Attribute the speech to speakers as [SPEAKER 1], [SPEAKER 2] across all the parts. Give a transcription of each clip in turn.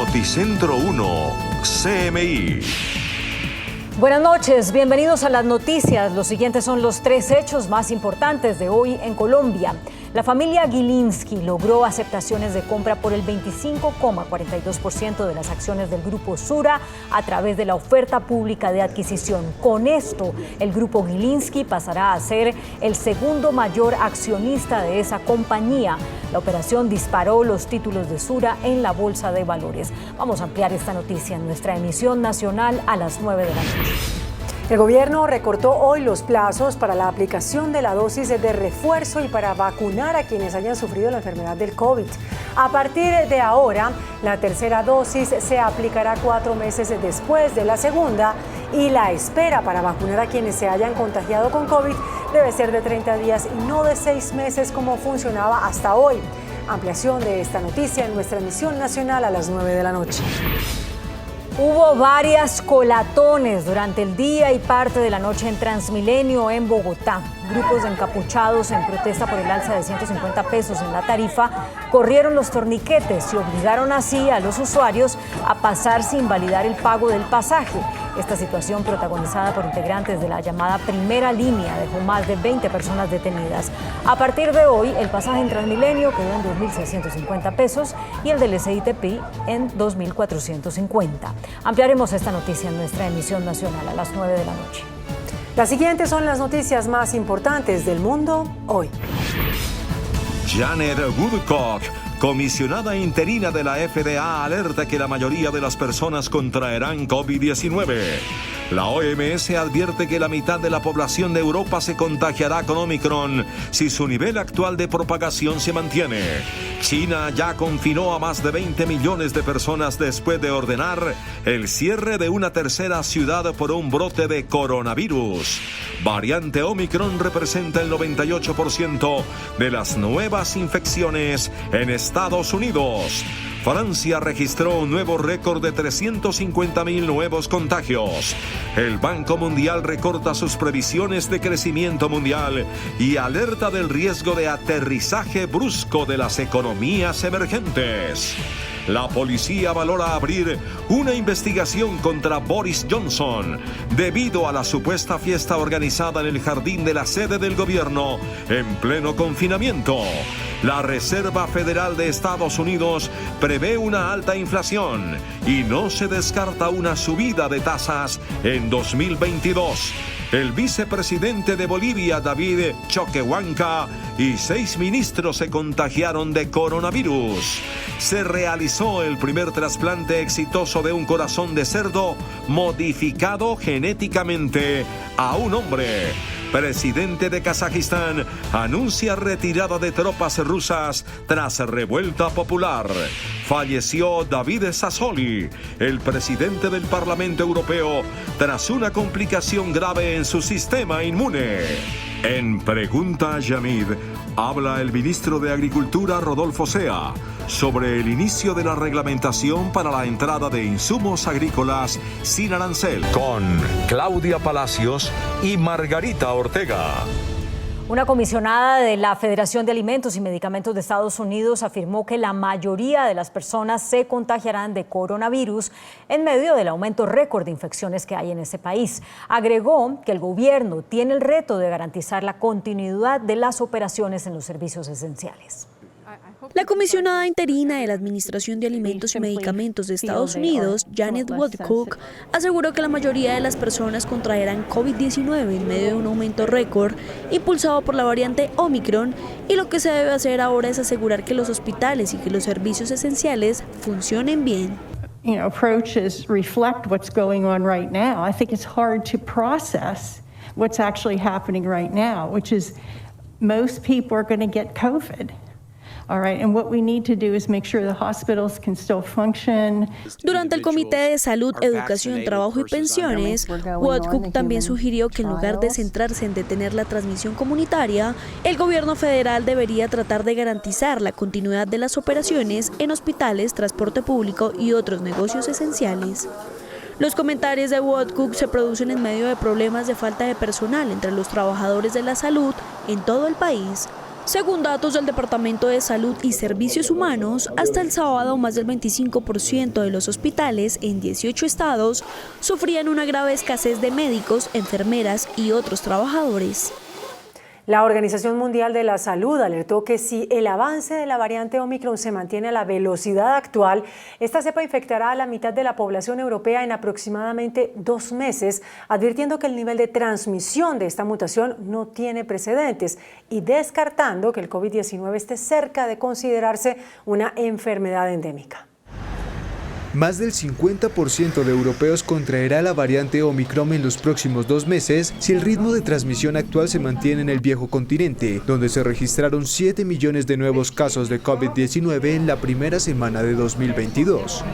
[SPEAKER 1] Noticentro 1, CMI.
[SPEAKER 2] Buenas noches, bienvenidos a las noticias. Los siguientes son los 3 hechos más importantes de hoy en Colombia. La familia Gilinski logró aceptaciones de compra por el 25,42% de las acciones del Grupo Sura a través de la oferta pública de adquisición. Con esto, el Grupo Gilinski pasará a ser el segundo mayor accionista de esa compañía. La operación disparó los títulos de Sura en la Bolsa de Valores. Vamos a ampliar esta noticia en nuestra emisión nacional a las 9 de la noche.
[SPEAKER 3] El gobierno recortó hoy los plazos para la aplicación de la dosis de refuerzo y para vacunar a quienes hayan sufrido la enfermedad del COVID. A partir de ahora, la tercera dosis se aplicará 4 meses después de la segunda y la espera para vacunar a quienes se hayan contagiado con COVID debe ser de 30 días y no de 6 meses como funcionaba hasta hoy. Ampliación de esta noticia en nuestra emisión nacional a las 9 de la noche.
[SPEAKER 2] Hubo varias colatones durante el día y parte de la noche en Transmilenio en Bogotá. Grupos de encapuchados en protesta por el alza de 150 pesos en la tarifa corrieron los torniquetes y obligaron así a los usuarios a pasar sin validar el pago del pasaje. Esta situación, protagonizada por integrantes de la llamada Primera Línea, dejó más de 20 personas detenidas. A partir de hoy, el pasaje en Transmilenio quedó en 2.650 pesos y el del SITP en 2.450. Ampliaremos esta noticia en nuestra emisión nacional a las 9 de la noche.
[SPEAKER 3] Las siguientes son las noticias más importantes del mundo hoy.
[SPEAKER 1] Janet Woodcock, comisionada interina de la FDA, alerta que la mayoría de las personas contraerán COVID-19. La OMS advierte que la mitad de la población de Europa se contagiará con Omicron si su nivel actual de propagación se mantiene. China ya confinó a más de 20 millones de personas después de ordenar el cierre de una tercera ciudad por un brote de coronavirus. Variante Omicron representa el 98% de las nuevas infecciones en Estados Unidos. Francia registró un nuevo récord de 350.000 nuevos contagios. El Banco Mundial recorta sus previsiones de crecimiento mundial y alerta del riesgo de aterrizaje brusco de las economías emergentes. La policía valora abrir una investigación contra Boris Johnson debido a la supuesta fiesta organizada en el jardín de la sede del gobierno en pleno confinamiento. La Reserva Federal de Estados Unidos prevé una alta inflación y no se descarta una subida de tasas en 2022. El vicepresidente de Bolivia, David Choquehuanca, y 6 ministros se contagiaron de coronavirus. Se realizó el primer trasplante exitoso de un corazón de cerdo modificado genéticamente a un hombre. Presidente de Kazajistán anuncia retirada de tropas rusas tras revuelta popular. Falleció David Sassoli, el presidente del Parlamento Europeo, tras una complicación grave en su sistema inmune. En Pregunta Yamid, habla el ministro de Agricultura, Rodolfo Sea, sobre el inicio de la reglamentación para la entrada de insumos agrícolas sin arancel. Con Claudia Palacios y Margarita Ortega.
[SPEAKER 2] Una comisionada de la Federación de Alimentos y Medicamentos de Estados Unidos afirmó que la mayoría de las personas se contagiarán de coronavirus en medio del aumento récord de infecciones que hay en ese país. Agregó que el gobierno tiene el reto de garantizar la continuidad de las operaciones en los servicios esenciales.
[SPEAKER 4] La comisionada interina de la Administración de Alimentos y Medicamentos de Estados Unidos, Janet Woodcock, aseguró que la mayoría de las personas contraerán COVID-19 en medio de un aumento récord impulsado por la variante Omicron, y lo que se debe hacer ahora es asegurar que los hospitales y que los servicios esenciales funcionen bien.
[SPEAKER 5] Approaches reflect what's going on right now. I think it's hard to process what's actually happening right now, which is most people are going to get COVID.
[SPEAKER 4] Durante el Comité de Salud, Educación, Trabajo y Pensiones, Woodcock también sugirió que en lugar de centrarse en detener la transmisión comunitaria, el gobierno federal debería tratar de garantizar la continuidad de las operaciones en hospitales, transporte público y otros negocios esenciales. Los comentarios de Woodcock se producen en medio de problemas de falta de personal entre los trabajadores de la salud en todo el país. Según datos del Departamento de Salud y Servicios Humanos, hasta el sábado más del 25% de los hospitales en 18 estados sufrían una grave escasez de médicos, enfermeras y otros trabajadores.
[SPEAKER 3] La Organización Mundial de la Salud alertó que si el avance de la variante Omicron se mantiene a la velocidad actual, esta cepa infectará a la mitad de la población europea en aproximadamente 2 meses, advirtiendo que el nivel de transmisión de esta mutación no tiene precedentes y descartando que el COVID-19 esté cerca de considerarse una enfermedad endémica.
[SPEAKER 6] Más del 50% de europeos contraerá la variante Omicron en los próximos 2 meses si el ritmo de transmisión actual se mantiene en el viejo continente, donde se registraron 7 millones de nuevos casos de COVID-19 en la primera semana de 2022.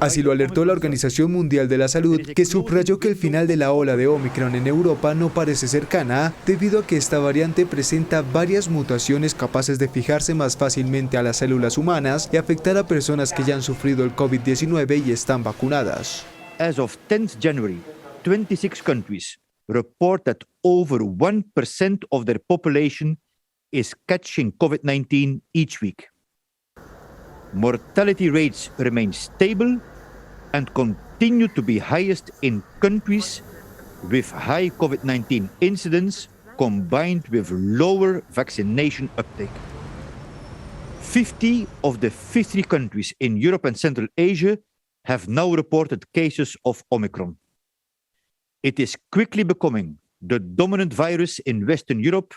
[SPEAKER 6] Así lo alertó la Organización Mundial de la Salud, que subrayó que el final de la ola de Omicron en Europa no parece cercana, debido a que esta variante presenta varias mutaciones capaces de fijarse más fácilmente a las células humanas y afectar a personas que ya han sufrido el COVID-19 y están vacunadas.
[SPEAKER 7] As of 10th January, 26 countries report that over 1% of their population is catching COVID-19 each week. Mortality rates remain stable and continue to be highest in countries with high COVID-19 incidence combined with lower vaccination uptake. 50 of the 53 countries in Europe and Central Asia have now reported cases of Omicron. It is quickly becoming the dominant virus in Western Europe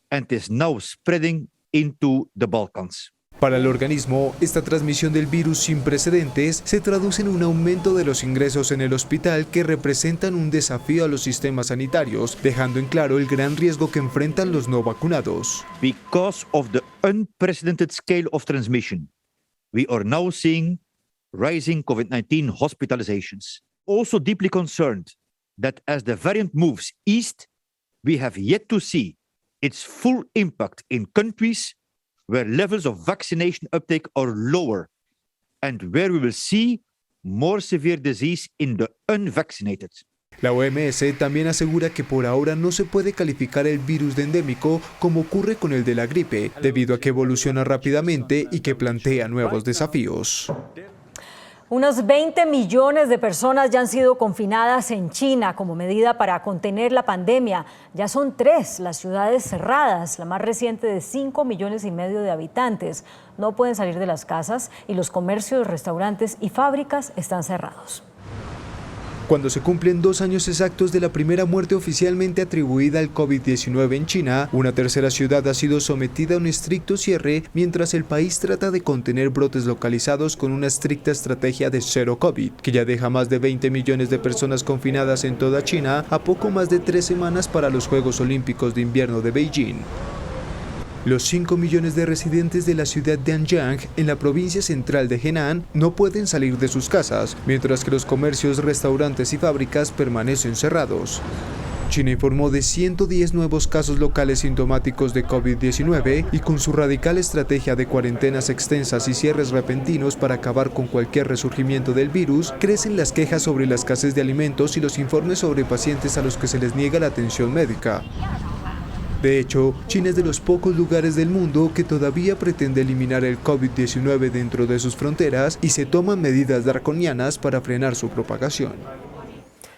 [SPEAKER 7] and is now spreading into the Balkans.
[SPEAKER 6] Para el organismo, esta transmisión del virus sin precedentes se traduce en un aumento de los ingresos en el hospital que representan un desafío a los sistemas sanitarios, dejando en claro el gran riesgo que enfrentan los no vacunados.
[SPEAKER 7] Because of the unprecedented scale of transmission, we are now seeing rising COVID-19 hospitalizations. Also deeply concerned that as the variant moves east, we have yet to see its full impact in countries where levels of vaccination uptake are lower and where we will see more severe disease in the unvaccinated.
[SPEAKER 6] La OMS también asegura que por ahora no se puede calificar el virus de endémico como ocurre con el de la gripe, debido a que evoluciona rápidamente y que plantea nuevos desafíos.
[SPEAKER 2] Unos 20 millones de personas ya han sido confinadas en China como medida para contener la pandemia. Ya son 3 las ciudades cerradas, la más reciente de 5,5 millones de habitantes. No pueden salir de las casas y los comercios, restaurantes y fábricas están cerrados.
[SPEAKER 6] Cuando se cumplen 2 años exactos de la primera muerte oficialmente atribuida al COVID-19 en China, una tercera ciudad ha sido sometida a un estricto cierre mientras el país trata de contener brotes localizados con una estricta estrategia de cero COVID, que ya deja más de 20 millones de personas confinadas en toda China a poco más de 3 semanas para los Juegos Olímpicos de Invierno de Beijing. Los 5 millones de residentes de la ciudad de Anyang, en la provincia central de Henan, no pueden salir de sus casas, mientras que los comercios, restaurantes y fábricas permanecen cerrados. China informó de 110 nuevos casos locales sintomáticos de COVID-19 y con su radical estrategia de cuarentenas extensas y cierres repentinos para acabar con cualquier resurgimiento del virus, crecen las quejas sobre la escasez de alimentos y los informes sobre pacientes a los que se les niega la atención médica. De hecho, China es de los pocos lugares del mundo que todavía pretende eliminar el COVID-19 dentro de sus fronteras y se toman medidas draconianas para frenar su propagación.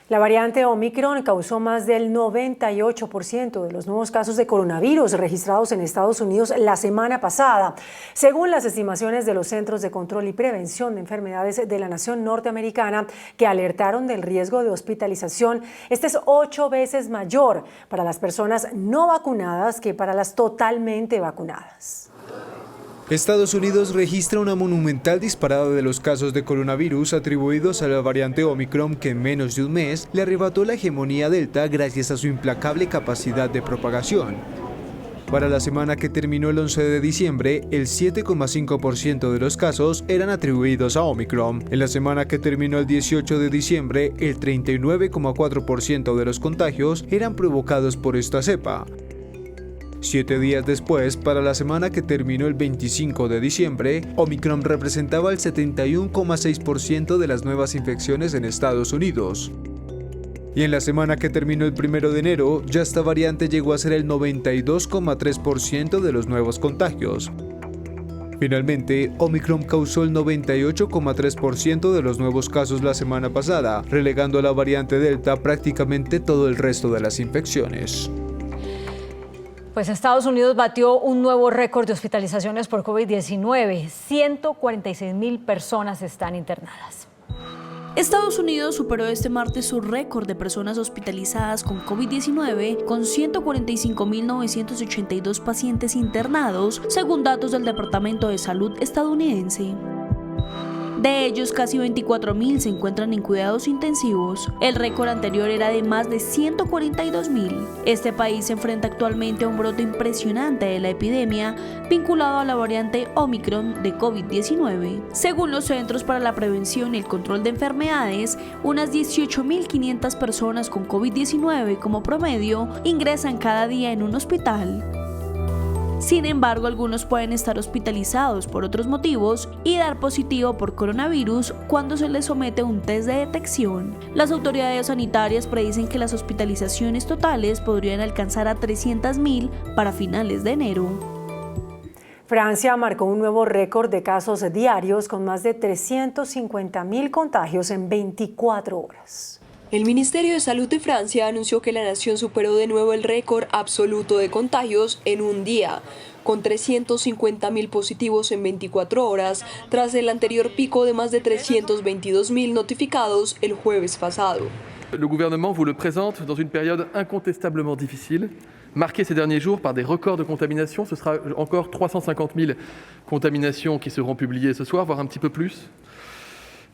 [SPEAKER 3] La variante Omicron causó más del 98% de los nuevos casos de coronavirus registrados en Estados Unidos la semana pasada. Según las estimaciones de los Centros de Control y Prevención de Enfermedades de la nación norteamericana, que alertaron del riesgo de hospitalización, este es 8 veces mayor para las personas no vacunadas que para las totalmente vacunadas.
[SPEAKER 6] Estados Unidos registra una monumental disparada de los casos de coronavirus atribuidos a la variante Omicron que en menos de un mes le arrebató la hegemonía Delta gracias a su implacable capacidad de propagación. Para la semana que terminó el 11 de diciembre, el 7,5% de los casos eran atribuidos a Omicron. En la semana que terminó el 18 de diciembre, el 39,4% de los contagios eran provocados por esta cepa. 7 días después, para la semana que terminó el 25 de diciembre, Omicron representaba el 71,6% de las nuevas infecciones en Estados Unidos. Y en la semana que terminó el 1 de enero, ya esta variante llegó a ser el 92,3% de los nuevos contagios. Finalmente, Omicron causó el 98,3% de los nuevos casos la semana pasada, relegando a la variante Delta prácticamente todo el resto de las infecciones.
[SPEAKER 2] Pues Estados Unidos batió un nuevo récord de hospitalizaciones por COVID-19. 146,000 personas están internadas.
[SPEAKER 4] Estados Unidos superó este martes su récord de personas hospitalizadas con COVID-19 con 145.982 pacientes internados, según datos del Departamento de Salud estadounidense. De ellos, casi 24.000 se encuentran en cuidados intensivos. El récord anterior era de más de 142.000. Este país se enfrenta actualmente a un brote impresionante de la epidemia vinculado a la variante Omicron de COVID-19. Según los Centros para la Prevención y el Control de Enfermedades, unas 18.500 personas con COVID-19 como promedio ingresan cada día en un hospital. Sin embargo, algunos pueden estar hospitalizados por otros motivos y dar positivo por coronavirus cuando se les somete a un test de detección. Las autoridades sanitarias predicen que las hospitalizaciones totales podrían alcanzar a 300.000 para finales de enero.
[SPEAKER 3] Francia marcó un nuevo récord de casos diarios con más de 350.000 contagios en 24 horas.
[SPEAKER 8] El Ministerio de Salud de Francia anunció que la nación superó de nuevo el récord absoluto de contagios en un día, con 350.000 positivos en 24 horas, tras el anterior pico de más de 322.000 notificados el jueves pasado.
[SPEAKER 9] Le gouvernement vous le présente dans une période incontestablement difficile, marquée ces derniers jours par des records de contamination. Ce sera encore 350.000 contaminations qui seront publiées ce soir, voire un petit peu plus.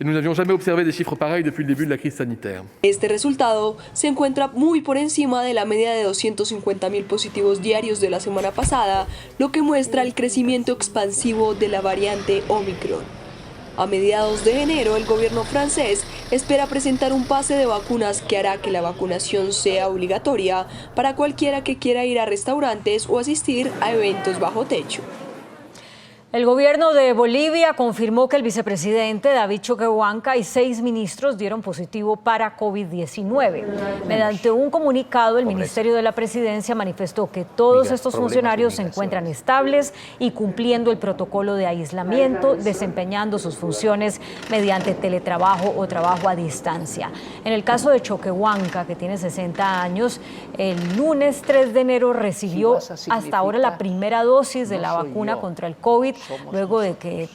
[SPEAKER 9] Y nous n'avions jamais observé des chiffres pareils depuis le début de la crise sanitaire.
[SPEAKER 8] Este resultado se encuentra muy por encima de la media de 250.000 positivos diarios de la semana pasada, lo que muestra el crecimiento expansivo de la variante Omicron. A mediados de enero, el gobierno francés espera presentar un pase de vacunas que hará que la vacunación sea obligatoria para cualquiera que quiera ir a restaurantes o asistir a eventos bajo techo.
[SPEAKER 2] El gobierno de Bolivia confirmó que el vicepresidente David Choquehuanca y 6 ministros dieron positivo para COVID-19. Mediante un comunicado, el Ministerio de la Presidencia manifestó que todos estos funcionarios se encuentran estables y cumpliendo el protocolo de aislamiento, desempeñando sus funciones mediante teletrabajo o trabajo a distancia. En el caso de Choquehuanca, que tiene 60 años, el lunes 3 de enero recibió hasta ahora la primera dosis de la vacuna contra el COVID, luego de que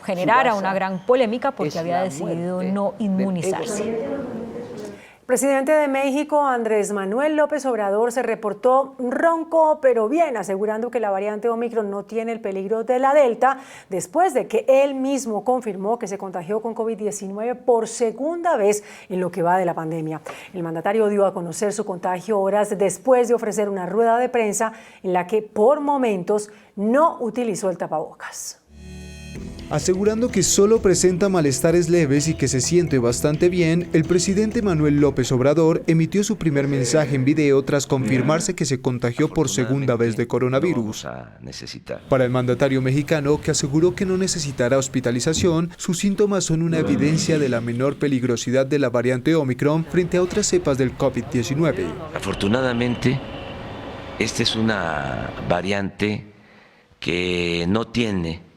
[SPEAKER 2] generara una gran polémica porque había decidido no inmunizarse.
[SPEAKER 3] El presidente de México, Andrés Manuel López Obrador, se reportó ronco pero bien, asegurando que la variante Omicron no tiene el peligro de la Delta, después de que él mismo confirmó que se contagió con COVID-19 por segunda vez en lo que va de la pandemia. El mandatario dio a conocer su contagio horas después de ofrecer una rueda de prensa en la que por momentos no utilizó el tapabocas.
[SPEAKER 6] Asegurando que solo presenta malestares leves y que se siente bastante bien, el presidente Manuel López Obrador emitió su primer mensaje en video tras confirmarse que se contagió por segunda vez de coronavirus. Para el mandatario mexicano, que aseguró que no necesitará hospitalización, sus síntomas son una evidencia de la menor peligrosidad de la variante Omicron frente a otras cepas del COVID-19.
[SPEAKER 10] Afortunadamente, esta es una variante que no tiene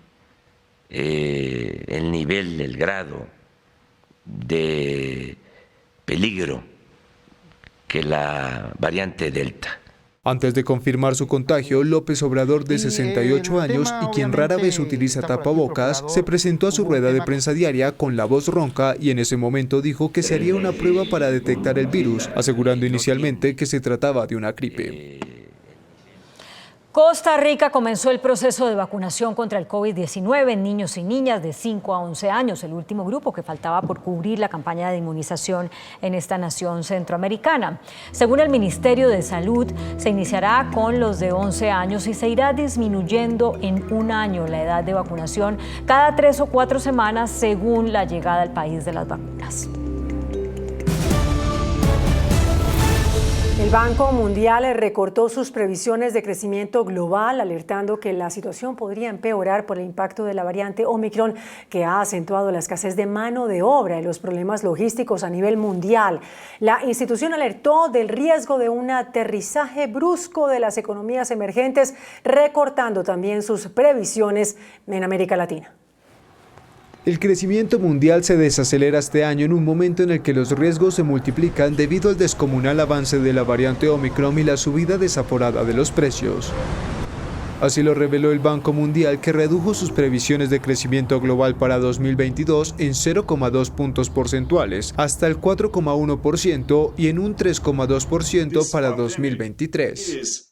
[SPEAKER 10] el nivel, el grado de peligro que la variante Delta.
[SPEAKER 6] Antes de confirmar su contagio, López Obrador, de 68 años y quien rara vez utiliza tapabocas, se presentó a su rueda de prensa diaria con la voz ronca y en ese momento dijo que se haría una prueba para detectar el virus, asegurando inicialmente que se trataba de una gripe.
[SPEAKER 2] Costa Rica comenzó el proceso de vacunación contra el COVID-19 en niños y niñas de 5 a 11 años, el último grupo que faltaba por cubrir la campaña de inmunización en esta nación centroamericana. Según el Ministerio de Salud, se iniciará con los de 11 años y se irá disminuyendo en un año la edad de vacunación cada 3 o 4 semanas según la llegada al país de las vacunas.
[SPEAKER 3] El Banco Mundial recortó sus previsiones de crecimiento global, alertando que la situación podría empeorar por el impacto de la variante Omicron, que ha acentuado la escasez de mano de obra y los problemas logísticos a nivel mundial. La institución alertó del riesgo de un aterrizaje brusco de las economías emergentes, recortando también sus previsiones en América Latina.
[SPEAKER 6] El crecimiento mundial se desacelera este año en un momento en el que los riesgos se multiplican debido al descomunal avance de la variante Omicron y la subida desaforada de los precios. Así lo reveló el Banco Mundial, que redujo sus previsiones de crecimiento global para 2022 en 0,2 puntos porcentuales, hasta el 4,1% y en un 3,2% para 2023.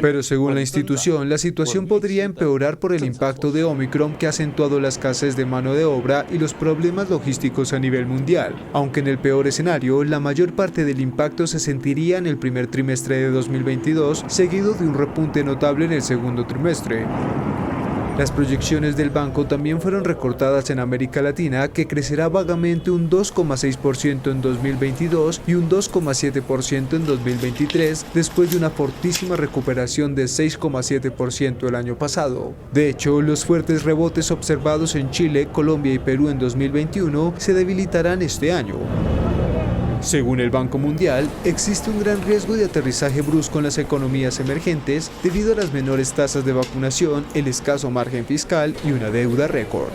[SPEAKER 6] Pero según la institución, la situación podría empeorar por el impacto de Omicron, que ha acentuado la escasez de mano de obra y los problemas logísticos a nivel mundial, aunque en el peor escenario, la mayor parte del impacto se sentiría en el primer trimestre de 2022, seguido de un repunte notable en el segundo trimestre. Las proyecciones del banco también fueron recortadas en América Latina, que crecerá vagamente un 2,6% en 2022 y un 2,7% en 2023, después de una fortísima recuperación de 6,7% el año pasado. De hecho, los fuertes rebotes observados en Chile, Colombia y Perú en 2021 se debilitarán este año. Según el Banco Mundial, existe un gran riesgo de aterrizaje brusco en las economías emergentes debido a las menores tasas de vacunación, el escaso margen fiscal y una deuda récord.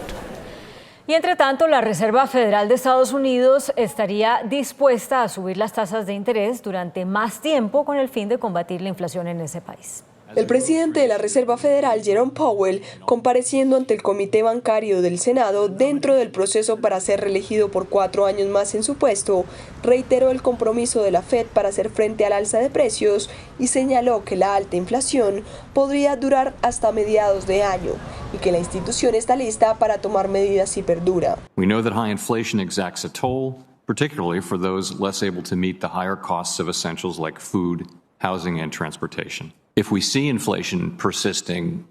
[SPEAKER 2] Y entre tanto, la Reserva Federal de Estados Unidos estaría dispuesta a subir las tasas de interés durante más tiempo con el fin de combatir la inflación en ese país.
[SPEAKER 8] El presidente de la Reserva Federal, Jerome Powell, compareciendo ante el Comité Bancario del Senado dentro del proceso para ser reelegido por 4 años más en su puesto, reiteró el compromiso de la Fed para hacer frente al alza de precios y señaló que la alta inflación podría durar hasta mediados de año y que la institución está lista para tomar medidas si perdura.
[SPEAKER 11] We know that high inflation exacts a toll, particularly for those less able to meet the higher costs of essentials like food, housing, and transportation. If we see inflation persisting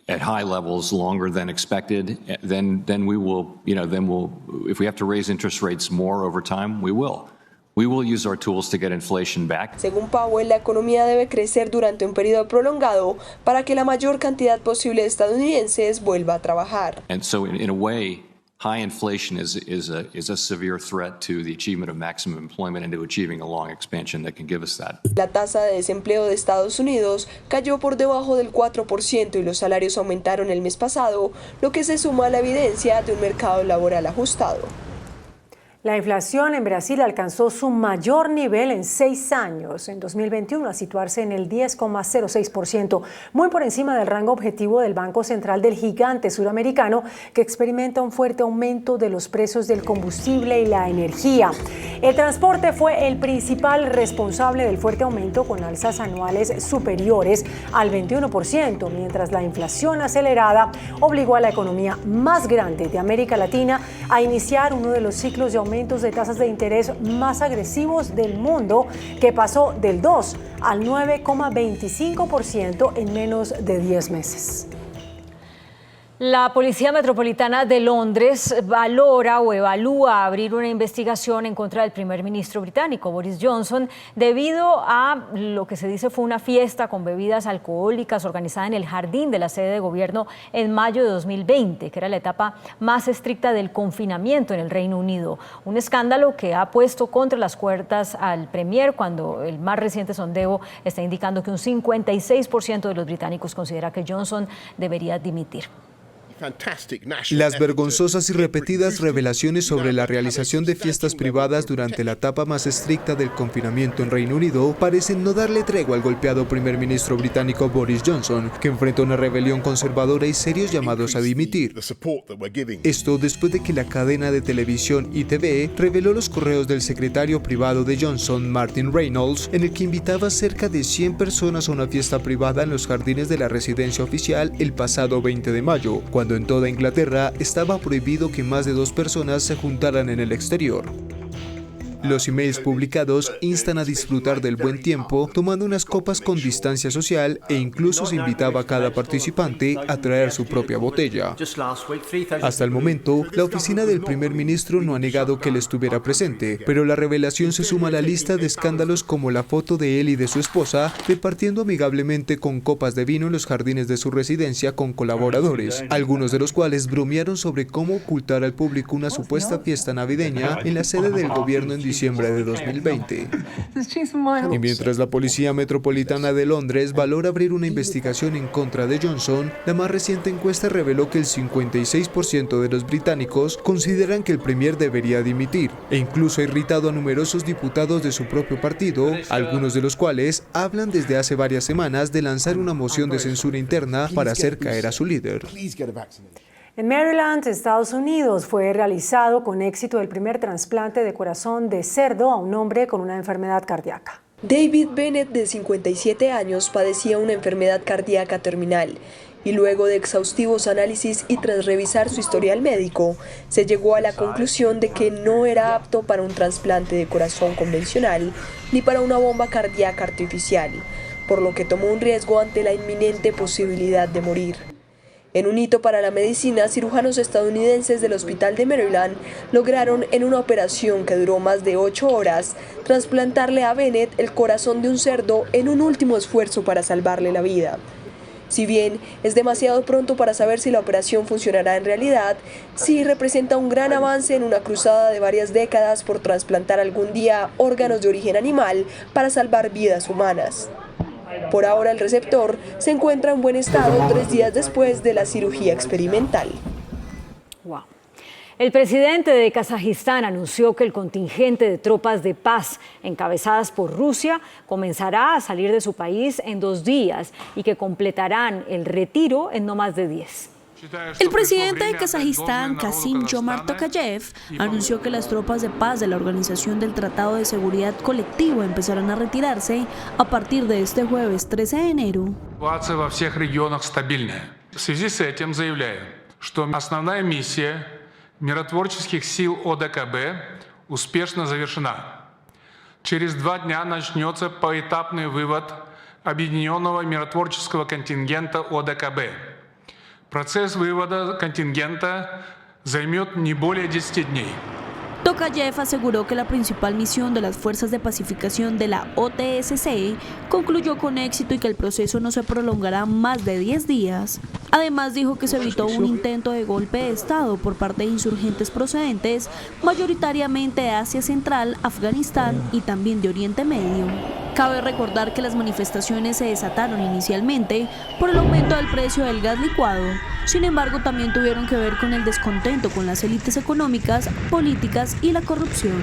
[SPEAKER 11] at high levels longer than expected, then we will, if we have to raise interest rates more over time, we will. We will use our tools to get inflation back.
[SPEAKER 8] Según Powell, la economía debe crecer durante un periodo prolongado para que la mayor cantidad posible de estadounidenses vuelva a trabajar.
[SPEAKER 11] And so in a way, high inflation is a severe threat to the achievement of maximum employment and to achieving a long expansion that can give us that.
[SPEAKER 8] La tasa de desempleo de Estados Unidos cayó por debajo del 4% y los salarios aumentaron el mes pasado, lo que se suma a la evidencia de un mercado laboral ajustado.
[SPEAKER 3] La inflación en Brasil alcanzó su mayor nivel en 6 años, en 2021, a situarse en el 10,06%, muy por encima del rango objetivo del Banco Central del gigante suramericano, que experimenta un fuerte aumento de los precios del combustible y la energía. El transporte fue el principal responsable del fuerte aumento, con alzas anuales superiores al 21%, mientras la inflación acelerada obligó a la economía más grande de América Latina a iniciar uno de los ciclos de aumentos de tasas de interés más agresivos del mundo, que pasó del 2 al 9,25% en menos de 10 meses.
[SPEAKER 2] La Policía Metropolitana de Londres valora o evalúa abrir una investigación en contra del primer ministro británico, Boris Johnson, debido a lo que se dice fue una fiesta con bebidas alcohólicas organizada en el jardín de la sede de gobierno en mayo de 2020, que era la etapa más estricta del confinamiento en el Reino Unido. Un escándalo que ha puesto contra las cuerdas al premier, cuando el más reciente sondeo está indicando que un 56% de los británicos considera que Johnson debería dimitir.
[SPEAKER 6] Las vergonzosas y repetidas revelaciones sobre la realización de fiestas privadas durante la etapa más estricta del confinamiento en Reino Unido parecen no darle tregua al golpeado primer ministro británico Boris Johnson, que enfrenta una rebelión conservadora y serios llamados a dimitir. Esto después de que la cadena de televisión ITV reveló los correos del secretario privado de Johnson, Martin Reynolds, en el que invitaba a cerca de 100 personas a una fiesta privada en los jardines de la residencia oficial el pasado 20 de mayo, cuando en toda Inglaterra estaba prohibido que más de 2 personas se juntaran en el exterior. Los emails publicados instan a disfrutar del buen tiempo, tomando unas copas con distancia social e incluso se invitaba a cada participante a traer su propia botella. Hasta el momento, la oficina del primer ministro no ha negado que él estuviera presente, pero la revelación se suma a la lista de escándalos como la foto de él y de su esposa repartiendo amigablemente con copas de vino en los jardines de su residencia con colaboradores, algunos de los cuales bromearon sobre cómo ocultar al público una supuesta fiesta navideña en la sede del gobierno en diciembre de 2020. Y mientras la Policía Metropolitana de Londres valora abrir una investigación en contra de Johnson, la más reciente encuesta reveló que el 56% de los británicos consideran que el premier debería dimitir, e incluso ha irritado a numerosos diputados de su propio partido, algunos de los cuales hablan desde hace varias semanas de lanzar una moción de censura interna para hacer caer a su líder.
[SPEAKER 3] En Maryland, Estados Unidos, fue realizado con éxito el primer trasplante de corazón de cerdo a un hombre con una enfermedad cardíaca.
[SPEAKER 8] David Bennett, de 57 años, padecía una enfermedad cardíaca terminal y luego de exhaustivos análisis y tras revisar su historial médico, se llegó a la conclusión de que no era apto para un trasplante de corazón convencional ni para una bomba cardíaca artificial, por lo que tomó un riesgo ante la inminente posibilidad de morir. En un hito para la medicina, cirujanos estadounidenses del Hospital de Maryland lograron, en una operación que duró más de 8 horas, trasplantarle a Bennett el corazón de un cerdo en un último esfuerzo para salvarle la vida. Si bien es demasiado pronto para saber si la operación funcionará en realidad, sí representa un gran avance en una cruzada de varias décadas por trasplantar algún día órganos de origen animal para salvar vidas humanas. Por ahora el receptor se encuentra en buen estado 3 días después de la cirugía experimental.
[SPEAKER 2] Wow. El presidente de Kazajistán anunció que el contingente de tropas de paz encabezadas por Rusia comenzará a salir de su país en 2 días y que completarán el retiro en no más de 10.
[SPEAKER 4] El presidente de Kazajistán, Kassym-Jomart Tokayev, anunció que las tropas de paz de la Organización del Tratado de Seguridad Colectivo empezarán a retirarse a partir de este jueves 13 de enero.
[SPEAKER 12] Ситуация во всех регионах стабильная. В связи с этим заявляю, что основная миссия миротворческих сил ОДКБ успешно завершена. Через 2 дня начнется поэтапный вывод объединенного миротворческого контингента ОДКБ. Процесс вывода контингента займет не более 10 дней.
[SPEAKER 4] Tokayev aseguró que la principal misión de las fuerzas de pacificación de la OTSC concluyó con éxito y que el proceso no se prolongará más de 10 días. Además dijo que se evitó un intento de golpe de Estado por parte de insurgentes procedentes mayoritariamente de Asia Central, Afganistán y también de Oriente Medio. Cabe recordar que las manifestaciones se desataron inicialmente por el aumento del precio del gas licuado. Sin embargo, también tuvieron que ver con el descontento con las élites económicas, políticas y la corrupción.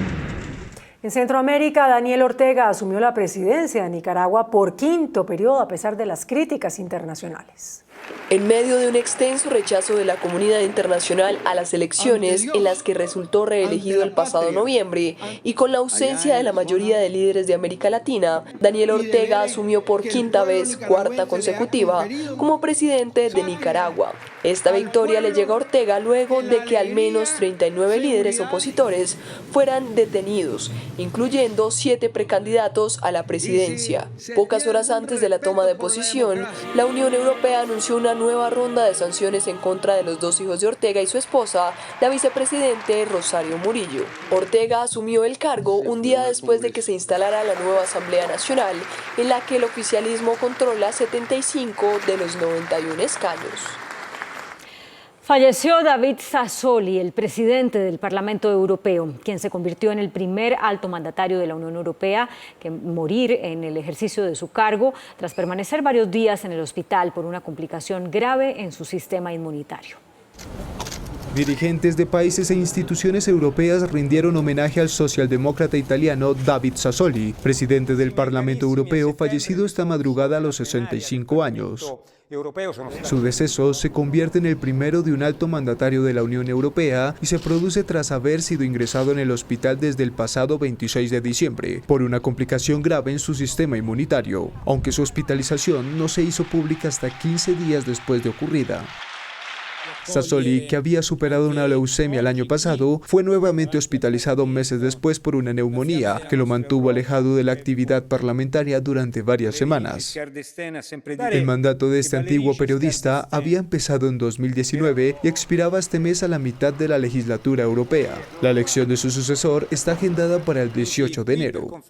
[SPEAKER 3] En Centroamérica, Daniel Ortega asumió la presidencia de Nicaragua por 5º periodo a pesar de las críticas internacionales.
[SPEAKER 8] En medio de un extenso rechazo de la comunidad internacional a las elecciones en las que resultó reelegido el pasado noviembre y con la ausencia de la mayoría de líderes de América Latina, Daniel Ortega asumió por 5ª vez, 4ª consecutiva, como presidente de Nicaragua. Esta victoria le llega a Ortega luego de que al menos 39 líderes opositores fueran detenidos, incluyendo 7 precandidatos a la presidencia. Pocas horas antes de la toma de posición, la Unión Europea anunció una nueva ronda de sanciones en contra de los 2 hijos de Ortega y su esposa, la vicepresidente Rosario Murillo. Ortega asumió el cargo un día después de que se instalara la nueva Asamblea Nacional, en la que el oficialismo controla 75 de los 91 escaños.
[SPEAKER 2] Falleció David Sassoli, el presidente del Parlamento Europeo, quien se convirtió en el primer alto mandatario de la Unión Europea que morir en el ejercicio de su cargo tras permanecer varios días en el hospital por una complicación grave en su sistema inmunitario.
[SPEAKER 6] Dirigentes de países e instituciones europeas rindieron homenaje al socialdemócrata italiano David Sassoli, presidente del Parlamento Europeo, fallecido esta madrugada a los 65 años. Su deceso se convierte en el primero de un alto mandatario de la Unión Europea y se produce tras haber sido ingresado en el hospital desde el pasado 26 de diciembre por una complicación grave en su sistema inmunitario, aunque su hospitalización no se hizo pública hasta 15 días después de ocurrida. Sassoli, que había superado una leucemia el año pasado, fue nuevamente hospitalizado meses después por una neumonía que lo mantuvo alejado de la actividad parlamentaria durante varias semanas. El mandato de este antiguo periodista había empezado en 2019 y expiraba este mes a la mitad de la legislatura europea. La elección de su sucesor está agendada para el 18 de enero.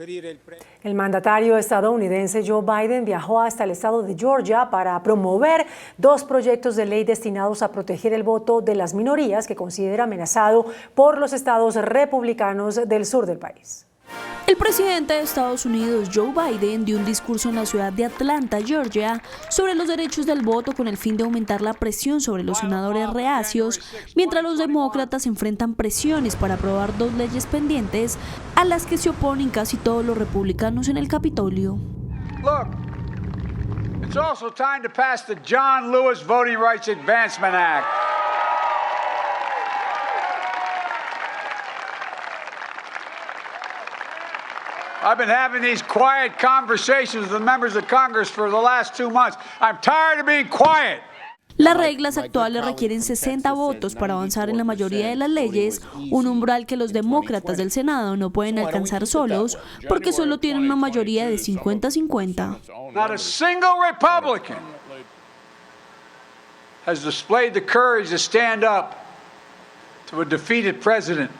[SPEAKER 3] El mandatario estadounidense Joe Biden viajó hasta el estado de Georgia para promover 2 proyectos de ley destinados a proteger el voto de las minorías que considera amenazado por los estados republicanos del sur del país.
[SPEAKER 4] El presidente de Estados Unidos, Joe Biden, dio un discurso en la ciudad de Atlanta, Georgia, sobre los derechos del voto con el fin de aumentar la presión sobre los senadores reacios, mientras los demócratas enfrentan presiones para aprobar 2 leyes pendientes a las que se oponen casi todos los republicanos en el Capitolio.
[SPEAKER 13] Look, it's also time to pass the John Lewis Voting Rights Advancement Act. I've been having these quiet conversations with the members of Congress for the last 2 months. I'm tired of being quiet.
[SPEAKER 4] Las reglas actuales requieren 60 votos para avanzar en la mayoría de las leyes, un umbral que los demócratas del Senado no pueden alcanzar solos porque solo tienen una mayoría de 50-50.
[SPEAKER 13] Not a single Republican has displayed the courage to stand up to a defeated president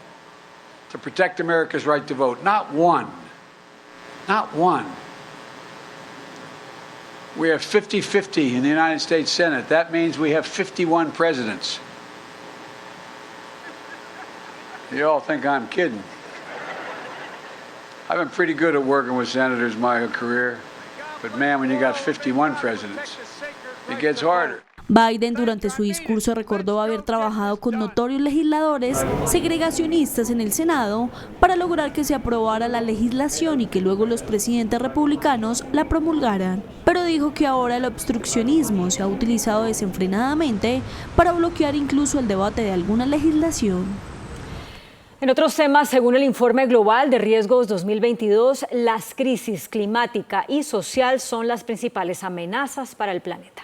[SPEAKER 13] to protect America's right to vote. Not one. Not one. We have 50-50 in the United States Senate. That means we have 51 presidents. You all think I'm kidding. I've been pretty good at working with senators my career. But man, when you got 51 presidents, it gets harder.
[SPEAKER 4] Biden durante su discurso recordó haber trabajado con notorios legisladores segregacionistas en el Senado para lograr que se aprobara la legislación y que luego los presidentes republicanos la promulgaran. Pero dijo que ahora el obstruccionismo se ha utilizado desenfrenadamente para bloquear incluso el debate de alguna legislación.
[SPEAKER 2] En otros temas, según el informe global de riesgos 2022, las crisis climática y social son las principales amenazas para el planeta.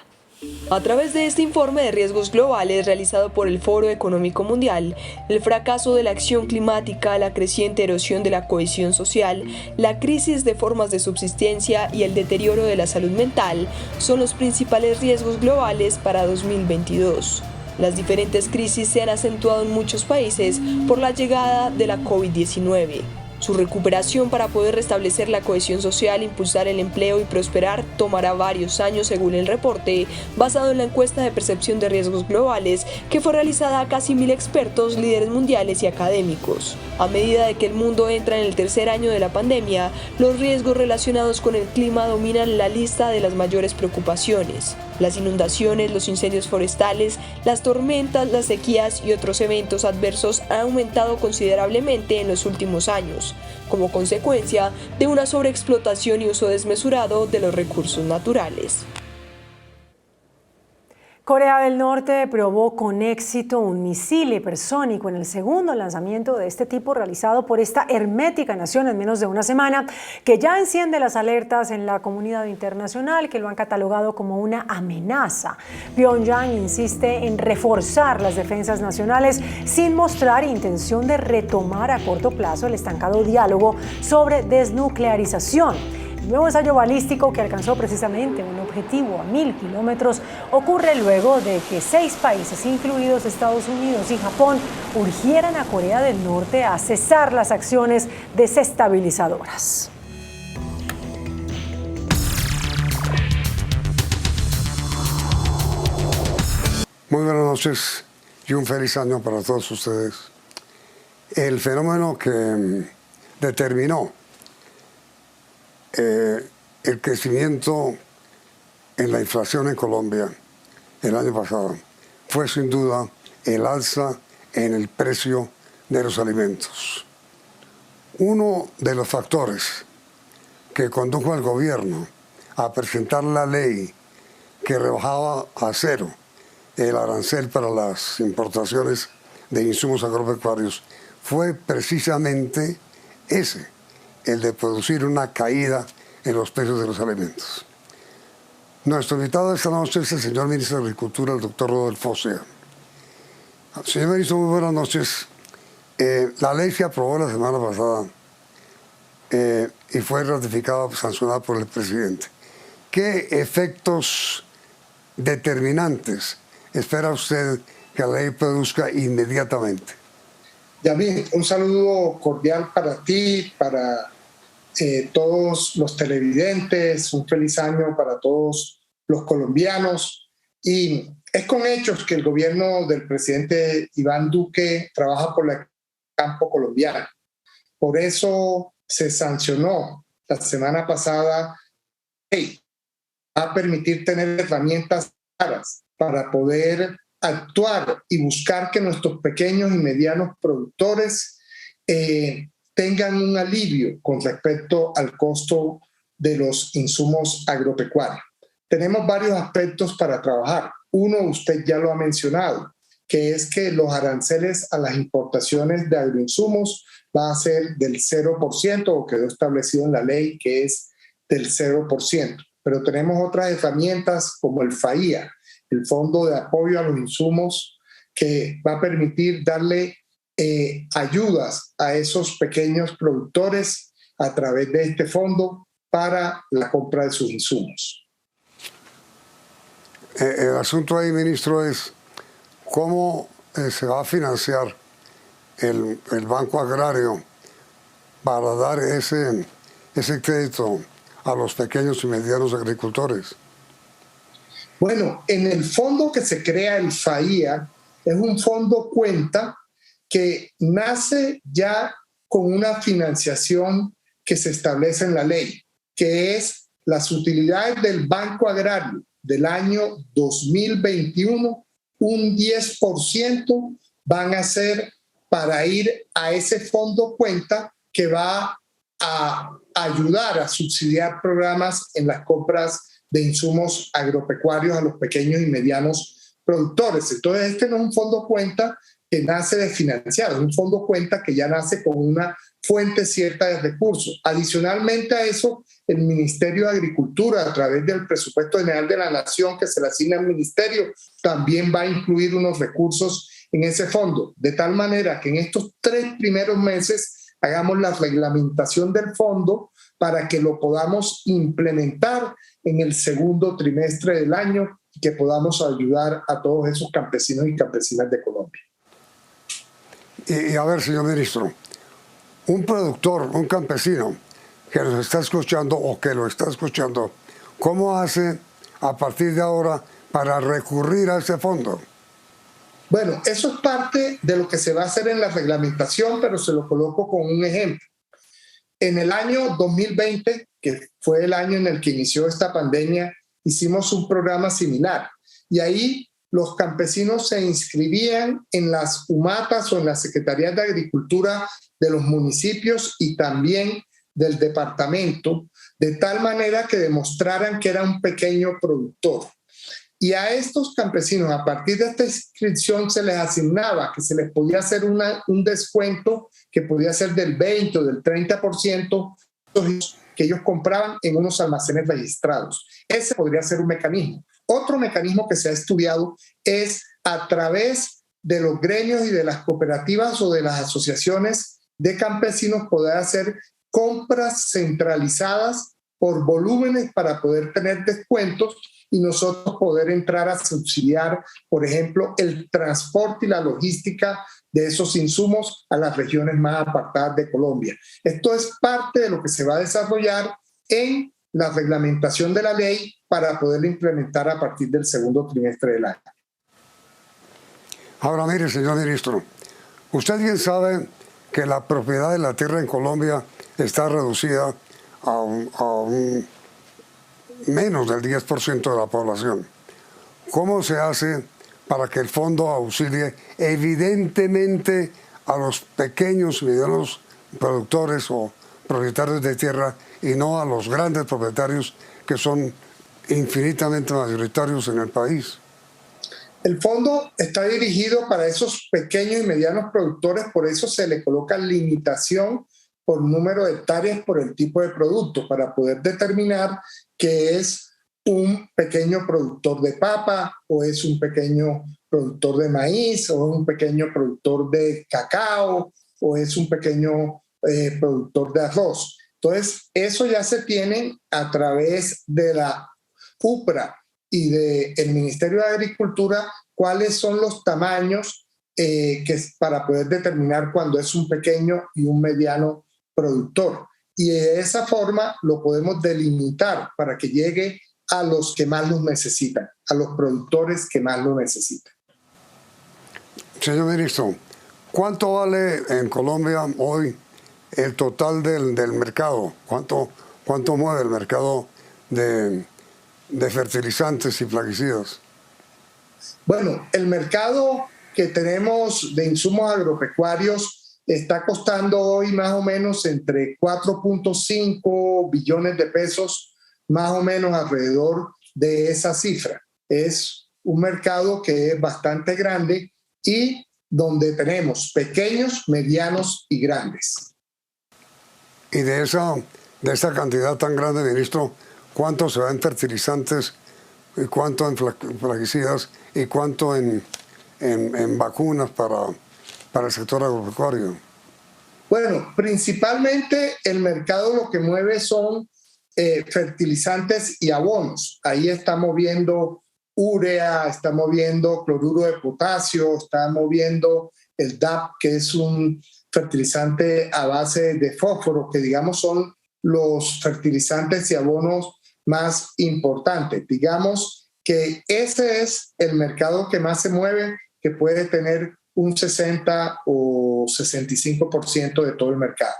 [SPEAKER 8] A través de este informe de riesgos globales realizado por el Foro Económico Mundial, el fracaso de la acción climática, la creciente erosión de la cohesión social, la crisis de formas de subsistencia y el deterioro de la salud mental son los principales riesgos globales para 2022. Las diferentes crisis se han acentuado en muchos países por la llegada de la COVID-19. Su recuperación para poder restablecer la cohesión social, impulsar el empleo y prosperar tomará varios años según el reporte, basado en la encuesta de percepción de riesgos globales que fue realizada a casi 1000 expertos, líderes mundiales y académicos. A medida de que el mundo entra en el tercer año de la pandemia, los riesgos relacionados con el clima dominan la lista de las mayores preocupaciones. Las inundaciones, los incendios forestales, las tormentas, las sequías y otros eventos adversos han aumentado considerablemente en los últimos años, como consecuencia de una sobreexplotación y uso desmesurado de los recursos naturales.
[SPEAKER 3] Corea del Norte probó con éxito un misil hipersónico en el segundo lanzamiento de este tipo realizado por esta hermética nación en menos de una semana, que ya enciende las alertas en la comunidad internacional, que lo han catalogado como una amenaza. Pyongyang insiste en reforzar las defensas nacionales sin mostrar intención de retomar a corto plazo el estancado diálogo sobre desnuclearización. El nuevo ensayo balístico, que alcanzó precisamente un objetivo a 1000 kilómetros, ocurre luego de que 6 países, incluidos Estados Unidos y Japón, urgieran a Corea del Norte a cesar las acciones desestabilizadoras.
[SPEAKER 14] Muy buenas noches y un feliz año para todos ustedes. El fenómeno que determinó el crecimiento en la inflación en Colombia el año pasado fue sin duda el alza en el precio de los alimentos. Uno de los factores que condujo al gobierno a presentar la ley que rebajaba a 0 el arancel para las importaciones de insumos agropecuarios fue precisamente ese, el de producir una caída en los precios de los alimentos. Nuestro invitado esta noche es el señor ministro de Agricultura, el doctor Rodolfo Sea. Señor ministro, muy buenas noches. La ley se aprobó la semana pasada y fue ratificada, sancionada por el presidente. ¿Qué efectos determinantes espera usted que la ley produzca inmediatamente?
[SPEAKER 15] Yamil, un saludo cordial para ti, para todos los televidentes, un feliz año para todos los colombianos. Y es con hechos que el gobierno del presidente Iván Duque trabaja por el campo colombiano. Por eso se sancionó la semana pasada a permitir tener herramientas claras para poder actuar y buscar que nuestros pequeños y medianos productores tengan un alivio con respecto al costo de los insumos agropecuarios. Tenemos varios aspectos para trabajar. Uno, usted ya lo ha mencionado, que es que los aranceles a las importaciones de agroinsumos va a ser del 0%, o quedó establecido en la ley que es del 0%. Pero tenemos otras herramientas como el FAIA, el Fondo de Apoyo a los Insumos, que va a permitir darle ayudas a esos pequeños productores a través de este fondo para la compra de sus insumos.
[SPEAKER 14] El asunto ahí, ministro, es cómo se va a financiar el Banco Agrario para dar ese crédito a los pequeños y medianos agricultores.
[SPEAKER 15] Bueno, en el fondo que se crea, el FAIA, es un fondo cuenta que nace ya con una financiación que se establece en la ley, que es las utilidades del Banco Agrario del año 2021, un 10% van a ser para ir a ese fondo cuenta que va a ayudar a subsidiar programas en las compras de insumos agropecuarios a los pequeños y medianos productores. Entonces, este no es un fondo cuenta que nace de financiar, es un fondo cuenta que ya nace con una fuente cierta de recursos. Adicionalmente a eso, el Ministerio de Agricultura, a través del Presupuesto General de la Nación que se le asigna al Ministerio, también va a incluir unos recursos en ese fondo, de tal manera que en estos 3 primeros meses hagamos la reglamentación del fondo para que lo podamos implementar en el segundo trimestre del año y que podamos ayudar a todos esos campesinos y campesinas de Colombia.
[SPEAKER 14] Y a ver, señor ministro, un productor, un campesino que nos está escuchando o que lo está escuchando, ¿cómo hace a partir de ahora para recurrir a ese fondo?
[SPEAKER 15] Bueno, eso es parte de lo que se va a hacer en la reglamentación, pero se lo coloco con un ejemplo. En el año 2020, que fue el año en el que inició esta pandemia, hicimos un programa similar y ahí los campesinos se inscribían en las UMATAs o en las Secretarías de Agricultura de los municipios y también del departamento, de tal manera que demostraran que era un pequeño productor. Y a estos campesinos, a partir de esta inscripción, se les asignaba que se les podía hacer un descuento que podía ser del 20 o del 30% que ellos compraban en unos almacenes registrados. Ese podría ser un mecanismo. Otro mecanismo que se ha estudiado es a través de los gremios y de las cooperativas o de las asociaciones de campesinos poder hacer compras centralizadas por volúmenes para poder tener descuentos y nosotros poder entrar a subsidiar, por ejemplo, el transporte y la logística de esos insumos a las regiones más apartadas de Colombia. Esto es parte de lo que se va a desarrollar en la reglamentación de la ley para poderla implementar a partir del segundo trimestre del año.
[SPEAKER 14] Ahora mire, señor ministro, usted bien sabe que la propiedad de la tierra en Colombia está reducida a menos del 10% de la población. ¿Cómo se hace para que el fondo auxilie evidentemente a los pequeños y medianos productores o propietarios de tierra y no a los grandes propietarios que son infinitamente mayoritarios en el país?
[SPEAKER 15] El fondo está dirigido para esos pequeños y medianos productores, por eso se le coloca limitación por número de hectáreas por el tipo de producto, para poder determinar que es un pequeño productor de papa, o es un pequeño productor de maíz, o es un pequeño productor de cacao, o es un pequeño productor de arroz. Entonces, eso ya se tiene a través de la UPRA y del Ministerio de Agricultura, cuáles son los tamaños para poder determinar cuándo es un pequeño y un mediano productor. Y de esa forma lo podemos delimitar para que llegue a los que más lo necesitan, a los productores que más lo necesitan.
[SPEAKER 14] Señor ministro, ¿cuánto vale en Colombia hoy el total del mercado? ¿Cuánto mueve el mercado de fertilizantes y plaguicidas?
[SPEAKER 15] Bueno, el mercado que tenemos de insumos agropecuarios está costando hoy más o menos entre 4.5 billones de pesos, más o menos alrededor de esa cifra. Es un mercado que es bastante grande y donde tenemos pequeños, medianos y grandes.
[SPEAKER 14] Y de esa cantidad tan grande, ministro, ¿cuánto se va en fertilizantes, y cuánto en plaguicidas y cuánto en vacunas para el sector agropecuario?
[SPEAKER 15] Bueno, principalmente el mercado lo que mueve son fertilizantes y abonos. Ahí estamos viendo urea, estamos viendo cloruro de potasio, estamos viendo el DAP, que es un fertilizante a base de fósforo, que digamos son los fertilizantes y abonos más importantes. Digamos que ese es el mercado que más se mueve, que puede tener un 60 o 65% de todo el mercado.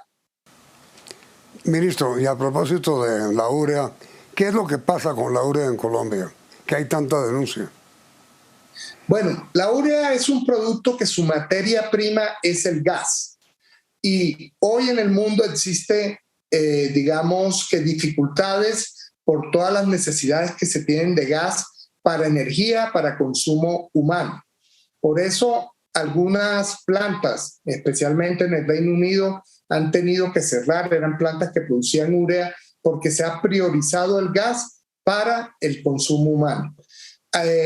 [SPEAKER 14] Ministro, y a propósito de la urea, ¿qué es lo que pasa con la urea en Colombia? Que hay tanta denuncia.
[SPEAKER 15] Bueno, la urea es un producto que su materia prima es el gas. Y hoy en el mundo existe, digamos que dificultades por todas las necesidades que se tienen de gas para energía, para consumo humano. Por eso algunas plantas, especialmente en el Reino Unido, han tenido que cerrar. Eran plantas que producían urea porque se ha priorizado el gas para el consumo humano.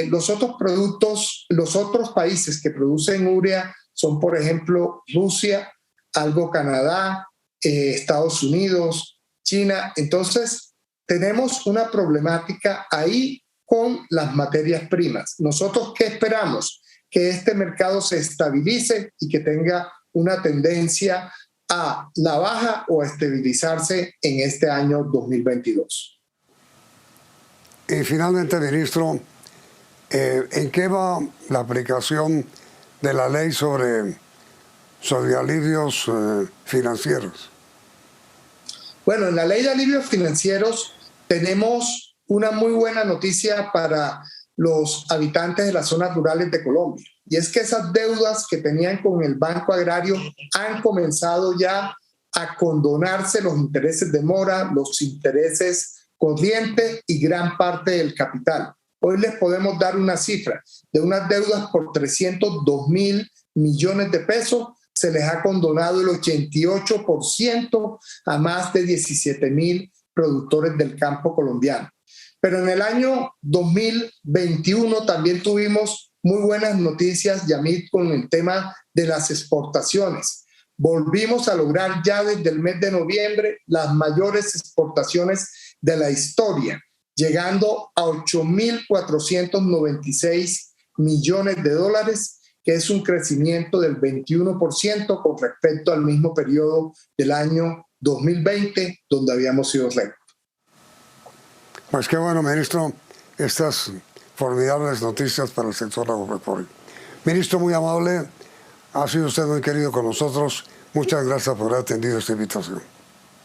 [SPEAKER 15] Los otros países que producen urea son, por ejemplo, Rusia, algo Canadá, Estados Unidos, China. Entonces, tenemos una problemática ahí con las materias primas. ¿Nosotros qué esperamos? Que este mercado se estabilice y que tenga una tendencia a la baja o a estabilizarse en este año 2022.
[SPEAKER 14] Y finalmente, ministro, ¿en qué va la aplicación de la ley sobre alivios financieros?
[SPEAKER 15] Bueno, en la ley de alivios financieros tenemos una muy buena noticia para los habitantes de las zonas rurales de Colombia. Y es que esas deudas que tenían con el Banco Agrario han comenzado ya a condonarse los intereses de mora, los intereses corriente y gran parte del capital. Hoy les podemos dar una cifra de unas deudas por 302.000 millones de pesos. Se les ha condonado el 88% a más de 17.000 productores del campo colombiano. Pero en el año 2021 también tuvimos muy buenas noticias, Yamit, con el tema de las exportaciones. Volvimos a lograr ya desde el mes de noviembre las mayores exportaciones de la historia, llegando a 8.496 millones de dólares, que es un crecimiento del 21% con respecto al mismo periodo del año 2020, donde habíamos sido récord.
[SPEAKER 14] Pues qué bueno, ministro, estas formidables noticias para el sector agropecuario. Ministro, muy amable, ha sido usted muy querido con nosotros. Muchas gracias por haber atendido esta invitación.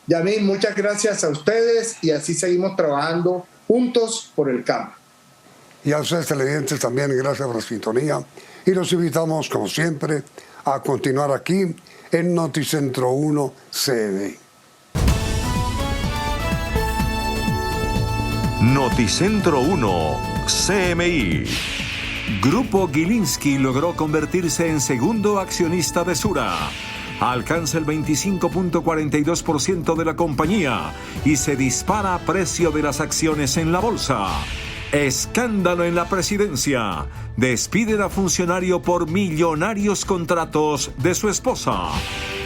[SPEAKER 15] Yamil, muchas gracias a ustedes y así seguimos trabajando juntos por el campo.
[SPEAKER 14] Y a ustedes televidentes también, gracias por la sintonía. Y los invitamos, como siempre, a continuar aquí en Noticentro 1 CMI.
[SPEAKER 1] Noticentro 1 CMI. Grupo Gilinski logró convertirse en segundo accionista de Sura. alcanza el 25.42% de la compañía y se dispara precio de las acciones en la bolsa. Escándalo en la presidencia. Despiden a funcionario por millonarios contratos de su esposa.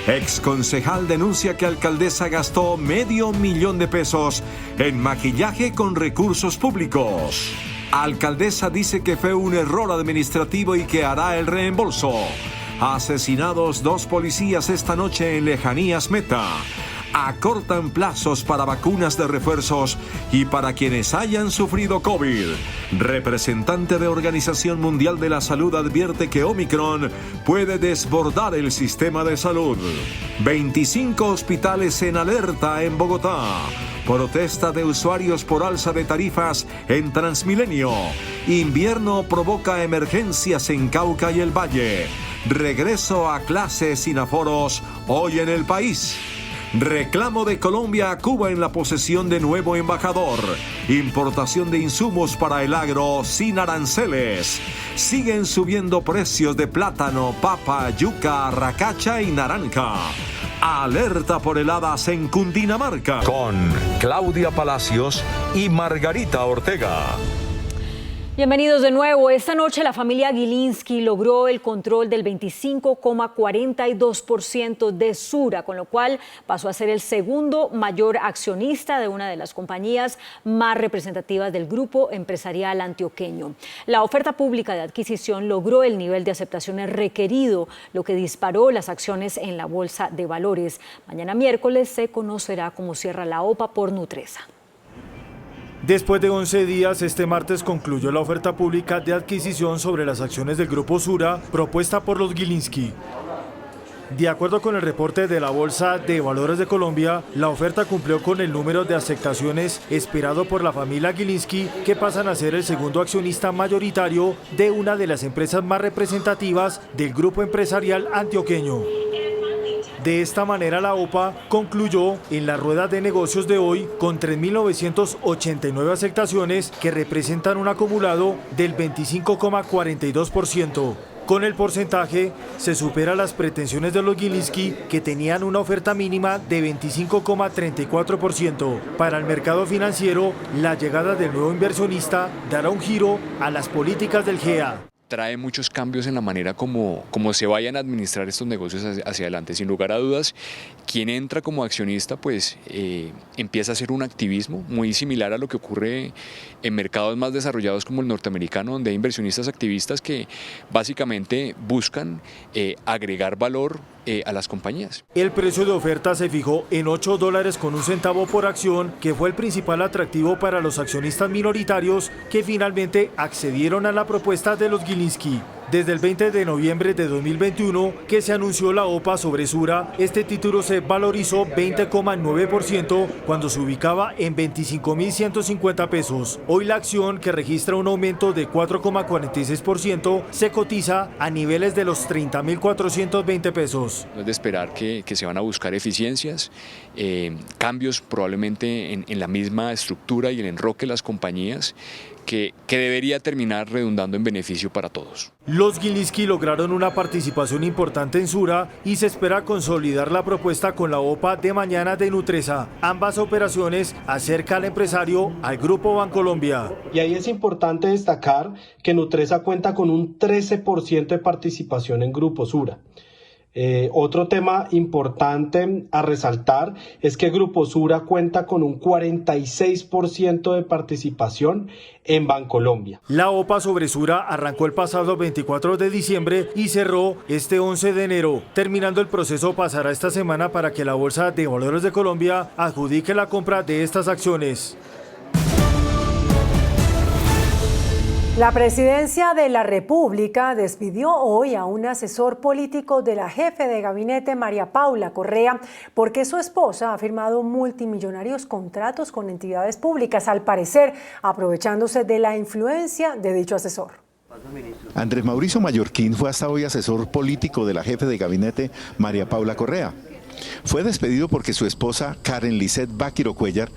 [SPEAKER 1] Exconcejal denuncia que alcaldesa gastó $500,000 en maquillaje con recursos públicos. Alcaldesa dice que fue un error administrativo y que hará el reembolso. Asesinados 2 policías esta noche en lejanías Meta. Acortan plazos para vacunas de refuerzos y para quienes hayan sufrido COVID. Representante de Organización Mundial de la Salud advierte que Omicron puede desbordar el sistema de salud. 25 hospitales en alerta en Bogotá. Protesta de usuarios por alza de tarifas en Transmilenio. Invierno provoca emergencias en Cauca y el Valle. Regreso a clases sin aforos hoy en el país. Reclamo de Colombia a Cuba en la posesión de nuevo embajador. Importación de insumos para el agro sin aranceles. Siguen subiendo precios de plátano, papa, yuca, racacha y naranja. Alerta por heladas en Cundinamarca. Con Claudia Palacios y Margarita Ortega.
[SPEAKER 2] Bienvenidos de nuevo. Esta noche la familia Gilinski logró el control del 25,42% de Sura, con lo cual pasó a ser el segundo mayor accionista de una de las compañías más representativas del grupo empresarial antioqueño. La oferta pública de adquisición logró el nivel de aceptaciones requerido, lo que disparó las acciones en la Bolsa de Valores. Mañana miércoles se conocerá cómo cierra la OPA por Nutresa.
[SPEAKER 16] Después de 11 días, este martes concluyó la oferta pública de adquisición sobre las acciones del Grupo Sura propuesta por los Gilinski. De acuerdo con el reporte de la Bolsa de Valores de Colombia, la oferta cumplió con el número de aceptaciones esperado por la familia Gilinski, que pasan a ser el segundo accionista mayoritario de una de las empresas más representativas del grupo empresarial antioqueño. De esta manera, la OPA concluyó en la rueda de negocios de hoy con 3.989 aceptaciones que representan un acumulado del 25,42%. Con el porcentaje, se supera las pretensiones de los Gilinski, que tenían una oferta mínima de 25,34%. Para el mercado financiero, la llegada del nuevo inversionista dará un giro a las políticas del GEA.
[SPEAKER 17] Trae muchos cambios en la manera como se vayan a administrar estos negocios hacia adelante. Sin lugar a dudas, quien entra como accionista pues empieza a hacer un activismo muy similar a lo que ocurre en mercados más desarrollados como el norteamericano, donde hay inversionistas activistas que básicamente buscan agregar valor a las compañías.
[SPEAKER 16] El precio de oferta se fijó en $8.01 por acción, que fue el principal atractivo para los accionistas minoritarios que finalmente accedieron a la propuesta de los Gilinski. Desde el 20 de noviembre de 2021, que se anunció la OPA sobre Sura, este título se valorizó 20,9% cuando se ubicaba en 25.150 pesos. Hoy la acción, que registra un aumento de 4,46%, se cotiza a niveles de los 30.420 pesos.
[SPEAKER 17] No es de esperar que se van a buscar eficiencias, cambios probablemente en la misma estructura y el enroque de las compañías, que debería terminar redundando en beneficio para todos.
[SPEAKER 16] Los Gilinski lograron una participación importante en Sura y se espera consolidar la propuesta con la OPA de mañana de Nutresa. Ambas operaciones acercan al empresario al Grupo Bancolombia.
[SPEAKER 18] Y ahí es importante destacar que Nutresa cuenta con un 13% de participación en Grupo Sura. Otro tema importante a resaltar es que Grupo Sura cuenta con un 46% de participación en Bancolombia.
[SPEAKER 16] La OPA sobre Sura arrancó el pasado 24 de diciembre y cerró este 11 de enero. Terminando el proceso, pasará esta semana para que la Bolsa de Valores de Colombia adjudique la compra de estas acciones.
[SPEAKER 3] La Presidencia de la República despidió hoy a un asesor político de la jefe de gabinete, María Paula Correa, porque su esposa ha firmado multimillonarios contratos con entidades públicas, al parecer aprovechándose de la influencia de dicho asesor.
[SPEAKER 19] Andrés Mauricio Mallorquín fue hasta hoy asesor político de la jefe de gabinete, María Paula Correa. Fue despedido porque su esposa, Karen Lisset Báquiro Cuellar,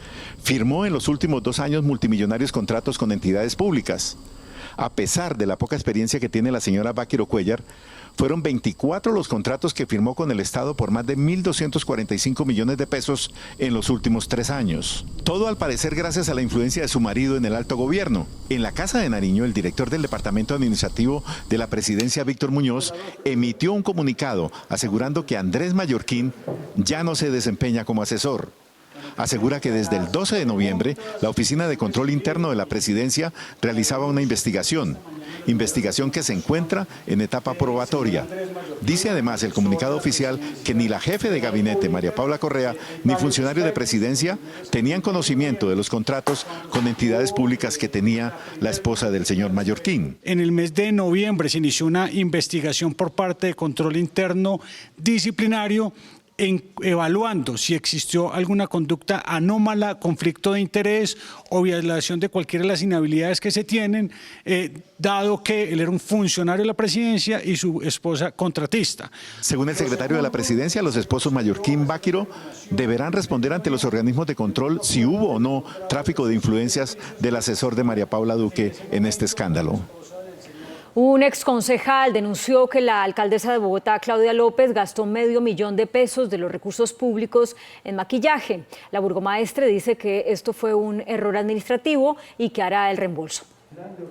[SPEAKER 19] firmó en los últimos 2 años multimillonarios contratos con entidades públicas. A pesar de la poca experiencia que tiene la señora Báquiro Cuéllar, fueron 24 los contratos que firmó con el Estado por más de 1.245 millones de pesos en los últimos 3 años. Todo al parecer gracias a la influencia de su marido en el alto gobierno. En la Casa de Nariño, el director del Departamento Administrativo de la Presidencia, Víctor Muñoz, emitió un comunicado asegurando que Andrés Mallorquín ya no se desempeña como asesor. Asegura que desde el 12 de noviembre la Oficina de Control Interno de la Presidencia realizaba una investigación que se encuentra en etapa probatoria. Dice además el comunicado oficial que ni la jefe de gabinete, María Paula Correa, ni funcionarios de Presidencia tenían conocimiento de los contratos con entidades públicas que tenía la esposa del señor Mallorquín.
[SPEAKER 20] En el mes de noviembre se inició una investigación por parte de Control Interno Disciplinario evaluando si existió alguna conducta anómala, conflicto de interés o violación de cualquiera de las inhabilidades que se tienen, dado que él era un funcionario de la Presidencia y su esposa contratista.
[SPEAKER 19] Según el secretario de la Presidencia, los esposos Mallorquín Báquiro deberán responder ante los organismos de control si hubo o no tráfico de influencias del asesor de María Paula Duque en este escándalo.
[SPEAKER 2] Un exconcejal denunció que la alcaldesa de Bogotá, Claudia López, gastó $500,000 de pesos de los recursos públicos en maquillaje. La burgomaestre dice que esto fue un error administrativo y que hará el reembolso.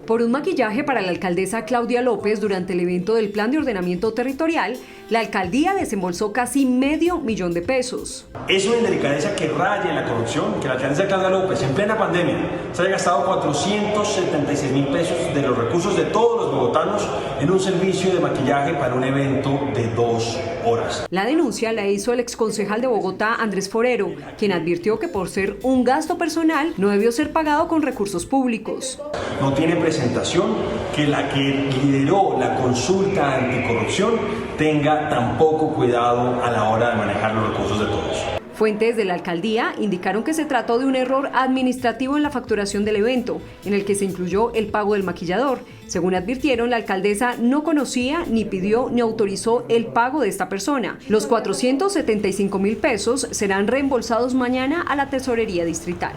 [SPEAKER 21] Por un maquillaje para la alcaldesa Claudia López durante el evento del Plan de Ordenamiento Territorial, la alcaldía desembolsó casi $500,000 de pesos.
[SPEAKER 22] Es una indelicadeza que raya en la corrupción, que la alcaldesa Claudia López en plena pandemia se haya gastado 476,000 pesos de los recursos de todos los bogotanos en un servicio de maquillaje para un evento de 2 horas.
[SPEAKER 21] La denuncia la hizo el exconcejal de Bogotá, Andrés Forero, quien advirtió que por ser un gasto personal no debió ser pagado con recursos públicos.
[SPEAKER 22] No tiene presentación que la que lideró la consulta anticorrupción tenga tan poco cuidado a la hora de manejar los recursos de todos.
[SPEAKER 21] Fuentes de la alcaldía indicaron que se trató de un error administrativo en la facturación del evento, en el que se incluyó el pago del maquillador. Según advirtieron, la alcaldesa no conocía, ni pidió, ni autorizó el pago de esta persona. Los 475,000 pesos serán reembolsados mañana a la Tesorería Distrital.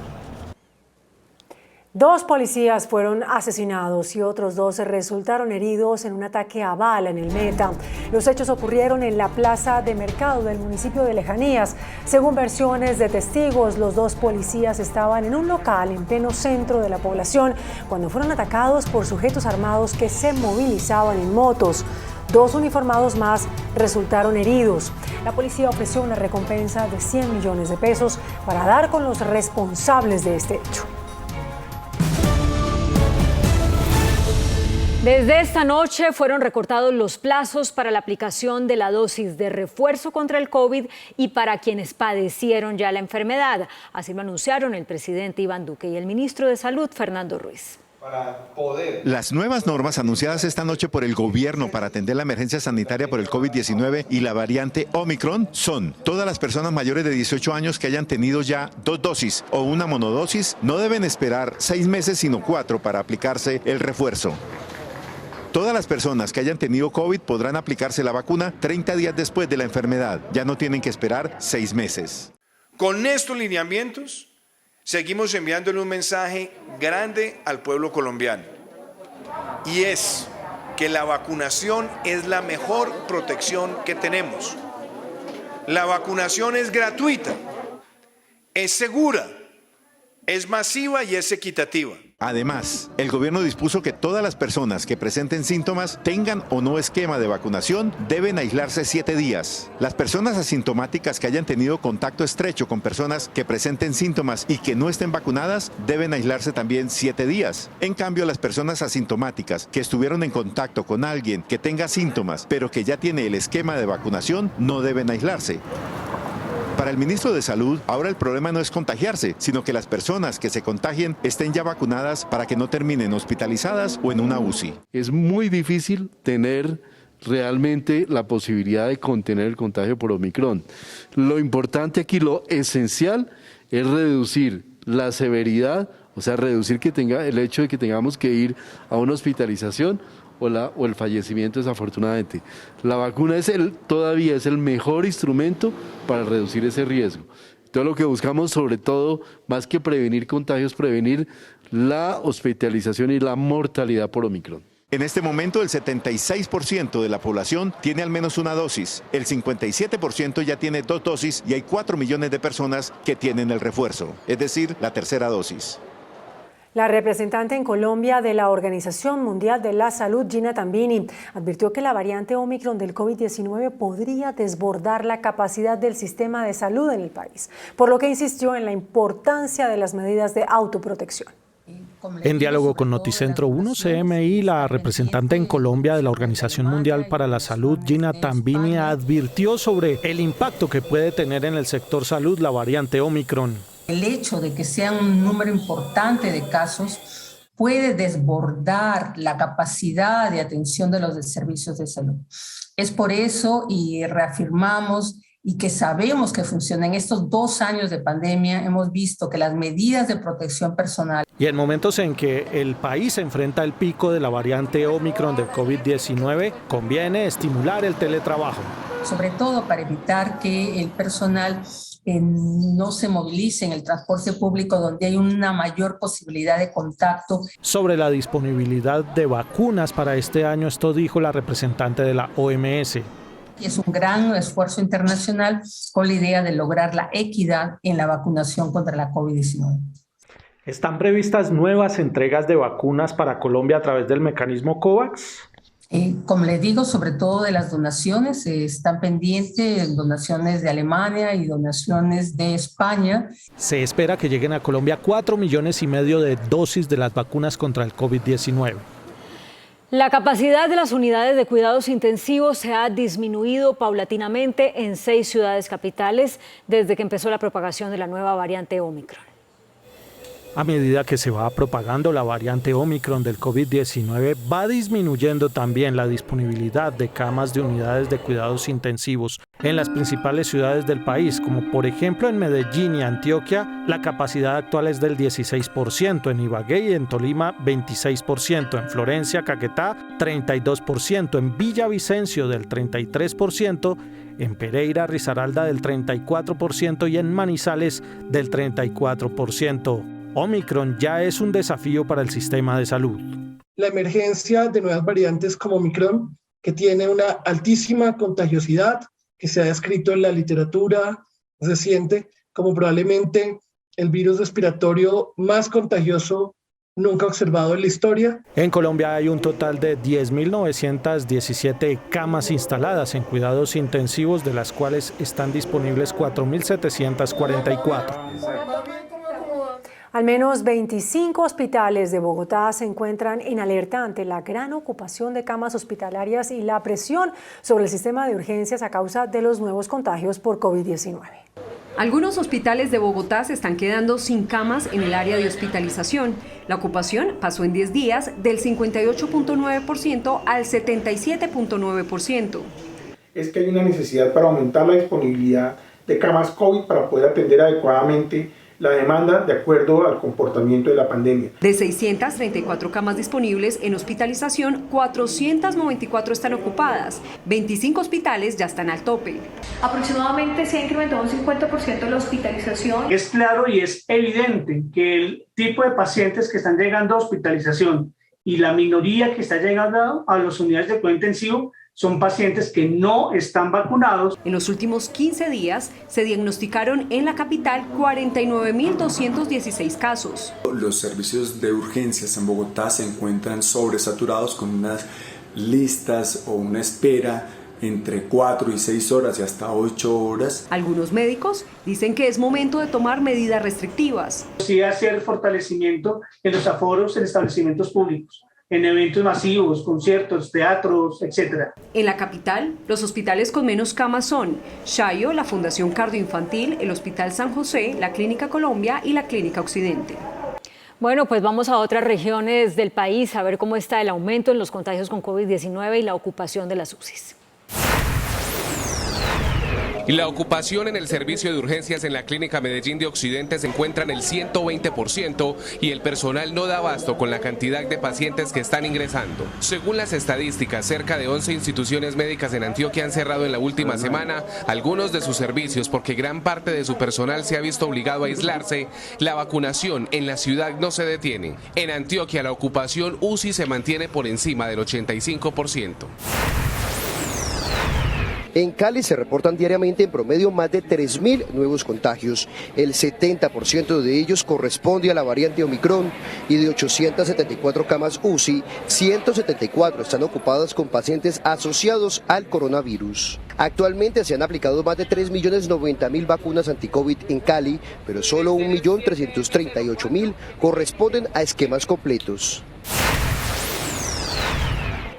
[SPEAKER 3] 2 policías fueron asesinados y otros 2 resultaron heridos en un ataque a bala en el Meta. Los hechos ocurrieron en la plaza de mercado del municipio de Lejanías. Según versiones de testigos, los 2 policías estaban en un local en pleno centro de la población cuando fueron atacados por sujetos armados que se movilizaban en motos. 2 uniformados más resultaron heridos. La policía ofreció una recompensa de 100 millones de pesos para dar con los responsables de este hecho.
[SPEAKER 2] Desde esta noche fueron recortados los plazos para la aplicación de la dosis de refuerzo contra el COVID y para quienes padecieron ya la enfermedad. Así lo anunciaron el presidente Iván Duque y el ministro de Salud, Fernando Ruiz.
[SPEAKER 19] Las nuevas normas anunciadas esta noche por el gobierno para atender la emergencia sanitaria por el COVID-19 y la variante Omicron son: todas las personas mayores de 18 años que hayan tenido ya 2 dosis o una monodosis no deben esperar 6 meses sino 4 para aplicarse el refuerzo. Todas las personas que hayan tenido COVID podrán aplicarse la vacuna 30 días después de la enfermedad. Ya no tienen que esperar 6 meses.
[SPEAKER 23] Con estos lineamientos, seguimos enviándole un mensaje grande al pueblo colombiano. Y es que la vacunación es la mejor protección que tenemos. La vacunación es gratuita, es segura, es masiva y es equitativa.
[SPEAKER 19] Además, el gobierno dispuso que todas las personas que presenten síntomas, tengan o no esquema de vacunación, deben aislarse 7 días. Las personas asintomáticas que hayan tenido contacto estrecho con personas que presenten síntomas y que no estén vacunadas, deben aislarse también 7 días. En cambio, las personas asintomáticas que estuvieron en contacto con alguien que tenga síntomas, pero que ya tiene el esquema de vacunación, no deben aislarse. Para el ministro de Salud, ahora el problema no es contagiarse, sino que las personas que se contagien estén ya vacunadas para que no terminen hospitalizadas o en una UCI.
[SPEAKER 24] Es muy difícil tener realmente la posibilidad de contener el contagio por Omicron. Lo importante aquí, lo esencial, es reducir la severidad, o sea, reducir el hecho de que tengamos que ir a una hospitalización o el fallecimiento, desafortunadamente. La vacuna todavía es el mejor instrumento para reducir ese riesgo. Entonces lo que buscamos sobre todo, más que prevenir contagios, prevenir la hospitalización y la mortalidad por Omicron.
[SPEAKER 19] En este momento el 76% de la población tiene al menos una dosis, el 57% ya tiene 2 dosis y hay 4 millones de personas que tienen el refuerzo, es decir, la tercera dosis.
[SPEAKER 3] La representante en Colombia de la Organización Mundial de la Salud, Gina Tambini, advirtió que la variante Omicron del COVID-19 podría desbordar la capacidad del sistema de salud en el país, por lo que insistió en la importancia de las medidas de autoprotección.
[SPEAKER 5] En diálogo con Noticentro 1 CMI, la representante en Colombia de la Organización Mundial para la Salud, Gina Tambini, advirtió sobre el impacto que puede tener en el sector salud la variante Omicron.
[SPEAKER 7] El hecho de que sea un número importante de casos puede desbordar la capacidad de atención de los servicios de salud. Es por eso y reafirmamos y que sabemos que funciona. En estos 2 años de pandemia hemos visto que las medidas de protección personal.
[SPEAKER 5] Y en momentos en que el país enfrenta el pico de la variante Omicron del COVID-19, conviene estimular el teletrabajo.
[SPEAKER 7] Sobre todo para evitar que el personal no se movilice en el transporte público donde hay una mayor posibilidad de contacto.
[SPEAKER 5] Sobre la disponibilidad de vacunas para este año, esto dijo la representante de la OMS.
[SPEAKER 7] Es un gran esfuerzo internacional con la idea de lograr la equidad en la vacunación contra la COVID-19.
[SPEAKER 5] ¿Están previstas nuevas entregas de vacunas para Colombia a través del mecanismo COVAX?
[SPEAKER 7] Como les digo, sobre todo de las donaciones, están pendientes donaciones de Alemania y donaciones de España.
[SPEAKER 5] Se espera que lleguen a Colombia 4,5 millones de dosis de las vacunas contra el COVID-19.
[SPEAKER 2] La capacidad de las unidades de cuidados intensivos se ha disminuido paulatinamente en 6 ciudades capitales desde que empezó la propagación de la nueva variante Omicron.
[SPEAKER 5] A medida que se va propagando la variante Omicron del COVID-19, va disminuyendo también la disponibilidad de camas de unidades de cuidados intensivos en las principales ciudades del país, como por ejemplo en Medellín y Antioquia, la capacidad actual es del 16%, en Ibagué y en Tolima 26%, en Florencia, Caquetá 32%, en Villavicencio del 33%, en Pereira, Risaralda del 34% y en Manizales del 34%. Omicron ya es un desafío para el sistema de salud.
[SPEAKER 15] La emergencia de nuevas variantes como Omicron, que tiene una altísima contagiosidad, que se ha descrito en la literatura reciente como probablemente el virus respiratorio más contagioso nunca observado en la historia.
[SPEAKER 5] En Colombia hay un total de 10.917 camas instaladas en cuidados intensivos, de las cuales están disponibles 4.744.
[SPEAKER 3] Al menos 25 hospitales de Bogotá se encuentran en alerta ante la gran ocupación de camas hospitalarias y la presión sobre el sistema de urgencias a causa de los nuevos contagios por COVID-19.
[SPEAKER 21] Algunos hospitales de Bogotá se están quedando sin camas en el área de hospitalización. La ocupación pasó en 10 días del 58.9% al 77.9%.
[SPEAKER 9] Es que hay una necesidad para aumentar la disponibilidad de camas COVID para poder atender adecuadamente la demanda de acuerdo al comportamiento de la pandemia.
[SPEAKER 21] De 634 camas disponibles en hospitalización, 494 están ocupadas. 25 hospitales ya están al tope.
[SPEAKER 10] Aproximadamente se ha incrementado un 50% la hospitalización.
[SPEAKER 25] Es claro y es evidente que el tipo de pacientes que están llegando a hospitalización y la minoría que está llegando a las unidades de cuidado intensivo son pacientes que no están vacunados.
[SPEAKER 21] En los últimos 15 días se diagnosticaron en la capital 49.216 casos.
[SPEAKER 26] Los servicios de urgencias en Bogotá se encuentran sobresaturados con unas listas o una espera entre 4 y 6 horas y hasta 8 horas.
[SPEAKER 21] Algunos médicos dicen que es momento de tomar medidas restrictivas.
[SPEAKER 25] Sí, hacer fortalecimiento en los aforos en establecimientos públicos, en eventos masivos, conciertos, teatros, etc.
[SPEAKER 21] En la capital, los hospitales con menos camas son Shayo, la Fundación Cardioinfantil, el Hospital San José, la Clínica Colombia y la Clínica Occidente.
[SPEAKER 2] Bueno, pues vamos a otras regiones del país a ver cómo está el aumento en los contagios con COVID-19 y la ocupación de las UCIs.
[SPEAKER 4] Y la ocupación en el servicio de urgencias en la Clínica Medellín de Occidente se encuentra en el 120% y el personal no da abasto con la cantidad de pacientes que están ingresando. Según las estadísticas, cerca de 11 instituciones médicas en Antioquia han cerrado en la última semana algunos de sus servicios porque gran parte de su personal se ha visto obligado a aislarse. La vacunación en la ciudad no se detiene. En Antioquia la ocupación UCI se mantiene por encima del 85%.
[SPEAKER 6] En Cali se reportan diariamente en promedio más de 3.000 nuevos contagios. El 70% de ellos corresponde a la variante Omicron y de 874 camas UCI, 174 están ocupadas con pacientes asociados al coronavirus. Actualmente se han aplicado más de 3.090.000 vacunas anti-COVID en Cali, pero solo 1.338.000 corresponden a esquemas completos.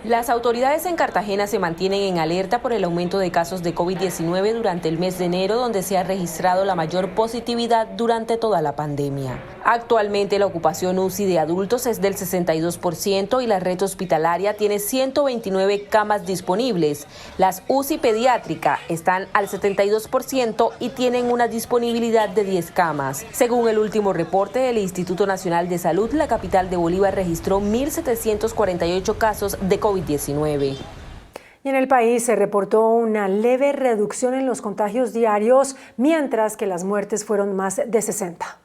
[SPEAKER 8] Las autoridades en Cartagena se mantienen en alerta por el aumento de casos de COVID-19 durante el mes de enero, donde se ha registrado la mayor positividad durante toda la pandemia. Actualmente la ocupación UCI de adultos es del 62% y la red hospitalaria tiene 129 camas disponibles. Las UCI pediátrica están al 72% y tienen una disponibilidad de 10 camas. Según el último reporte del Instituto Nacional de Salud, la capital de Bolívar registró 1.748 casos de COVID-19.
[SPEAKER 3] Y en el país se reportó una leve reducción en los contagios diarios, mientras que las muertes fueron más de 60.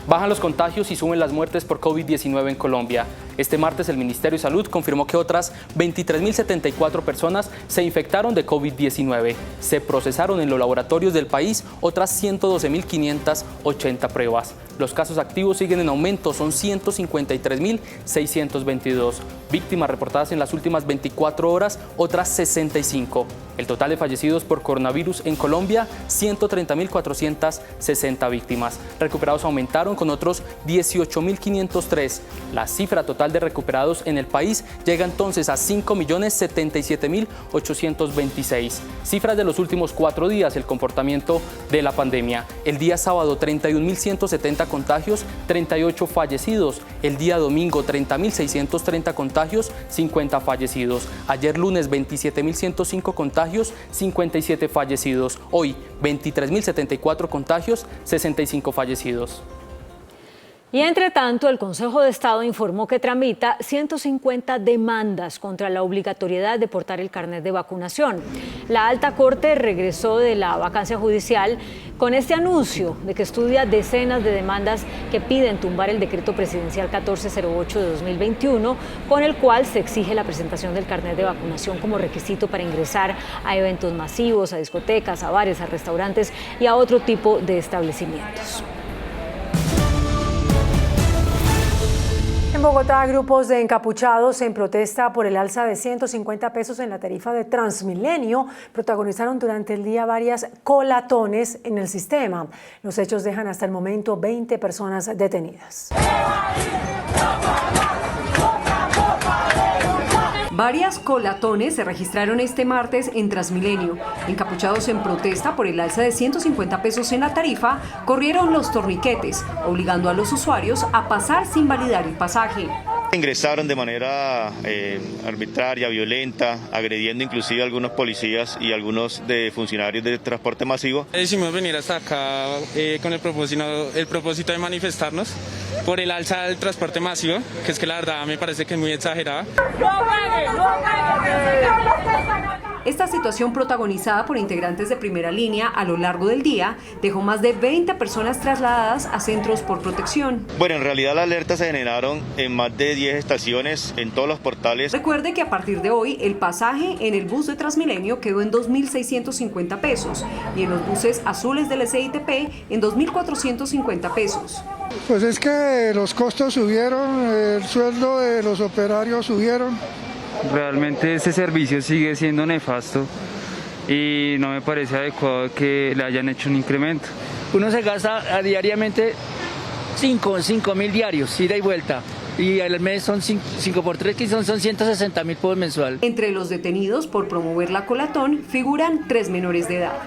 [SPEAKER 11] Bajan los contagios y suben las muertes por COVID-19 en Colombia. Este martes el Ministerio de Salud confirmó que otras 23.074 personas se infectaron de COVID-19. Se procesaron en los laboratorios del país otras 112.580 pruebas. Los casos activos siguen en aumento, son 153.622. Víctimas reportadas en las últimas 24 horas, otras 65. El total de fallecidos por coronavirus en Colombia, 130.460 víctimas. Recuperados aumentaron con otros 18.503. La cifra total de recuperados en el país llega entonces a 5.077.826. Cifras de los últimos 4 días, el comportamiento de la pandemia. El día sábado, 31.170 contagios, 38 fallecidos. El día domingo, 30.630 contagios, 50 fallecidos. Ayer lunes, 27.105 contagios, 57 fallecidos. Hoy, 23.074 contagios, 65 fallecidos.
[SPEAKER 2] Y entre tanto, el Consejo de Estado informó que tramita 150 demandas contra la obligatoriedad de portar el carnet de vacunación. La Alta Corte regresó de la vacancia judicial con este anuncio de que estudia decenas de demandas que piden tumbar el decreto presidencial 1408 de 2021, con el cual se exige la presentación del carnet de vacunación como requisito para ingresar a eventos masivos, a discotecas, a bares, a restaurantes y a otro tipo de establecimientos.
[SPEAKER 3] En Bogotá, grupos de encapuchados en protesta por el alza de 150 pesos en la tarifa de Transmilenio protagonizaron durante el día varias colatones en el sistema. Los hechos dejan hasta el momento 20 personas detenidas.
[SPEAKER 21] Varias colatones se registraron este martes en Transmilenio. Encapuchados en protesta por el alza de 150 pesos en la tarifa, corrieron los torniquetes, obligando a los usuarios a pasar sin validar el pasaje.
[SPEAKER 12] Ingresaron de manera arbitraria, violenta, agrediendo inclusive a algunos policías y algunos de funcionarios de transporte masivo.
[SPEAKER 13] Decidimos venir hasta acá con el propósito de manifestarnos por el alza del transporte masivo, que es que la verdad me parece que es muy exagerada.
[SPEAKER 21] Esta situación, protagonizada por integrantes de primera línea a lo largo del día, dejó más de 20 personas trasladadas a centros por protección.
[SPEAKER 12] Bueno, en realidad las alertas se generaron en más de 10 estaciones, en todos los portales.
[SPEAKER 21] Recuerde que a partir de hoy el pasaje en el bus de Transmilenio quedó en 2.650 pesos y en los buses azules del SITP en 2.450 pesos.
[SPEAKER 27] Pues es que los costos subieron, el sueldo de los operarios subieron.
[SPEAKER 28] Realmente este servicio sigue siendo nefasto y no me parece adecuado que le hayan hecho un incremento.
[SPEAKER 29] Uno se gasta diariamente 5.000 diarios, ida y vuelta. Y al mes son 5 por 3, que son 160.000 por mensual.
[SPEAKER 21] Entre los detenidos por promover la colatón figuran 3 menores de edad.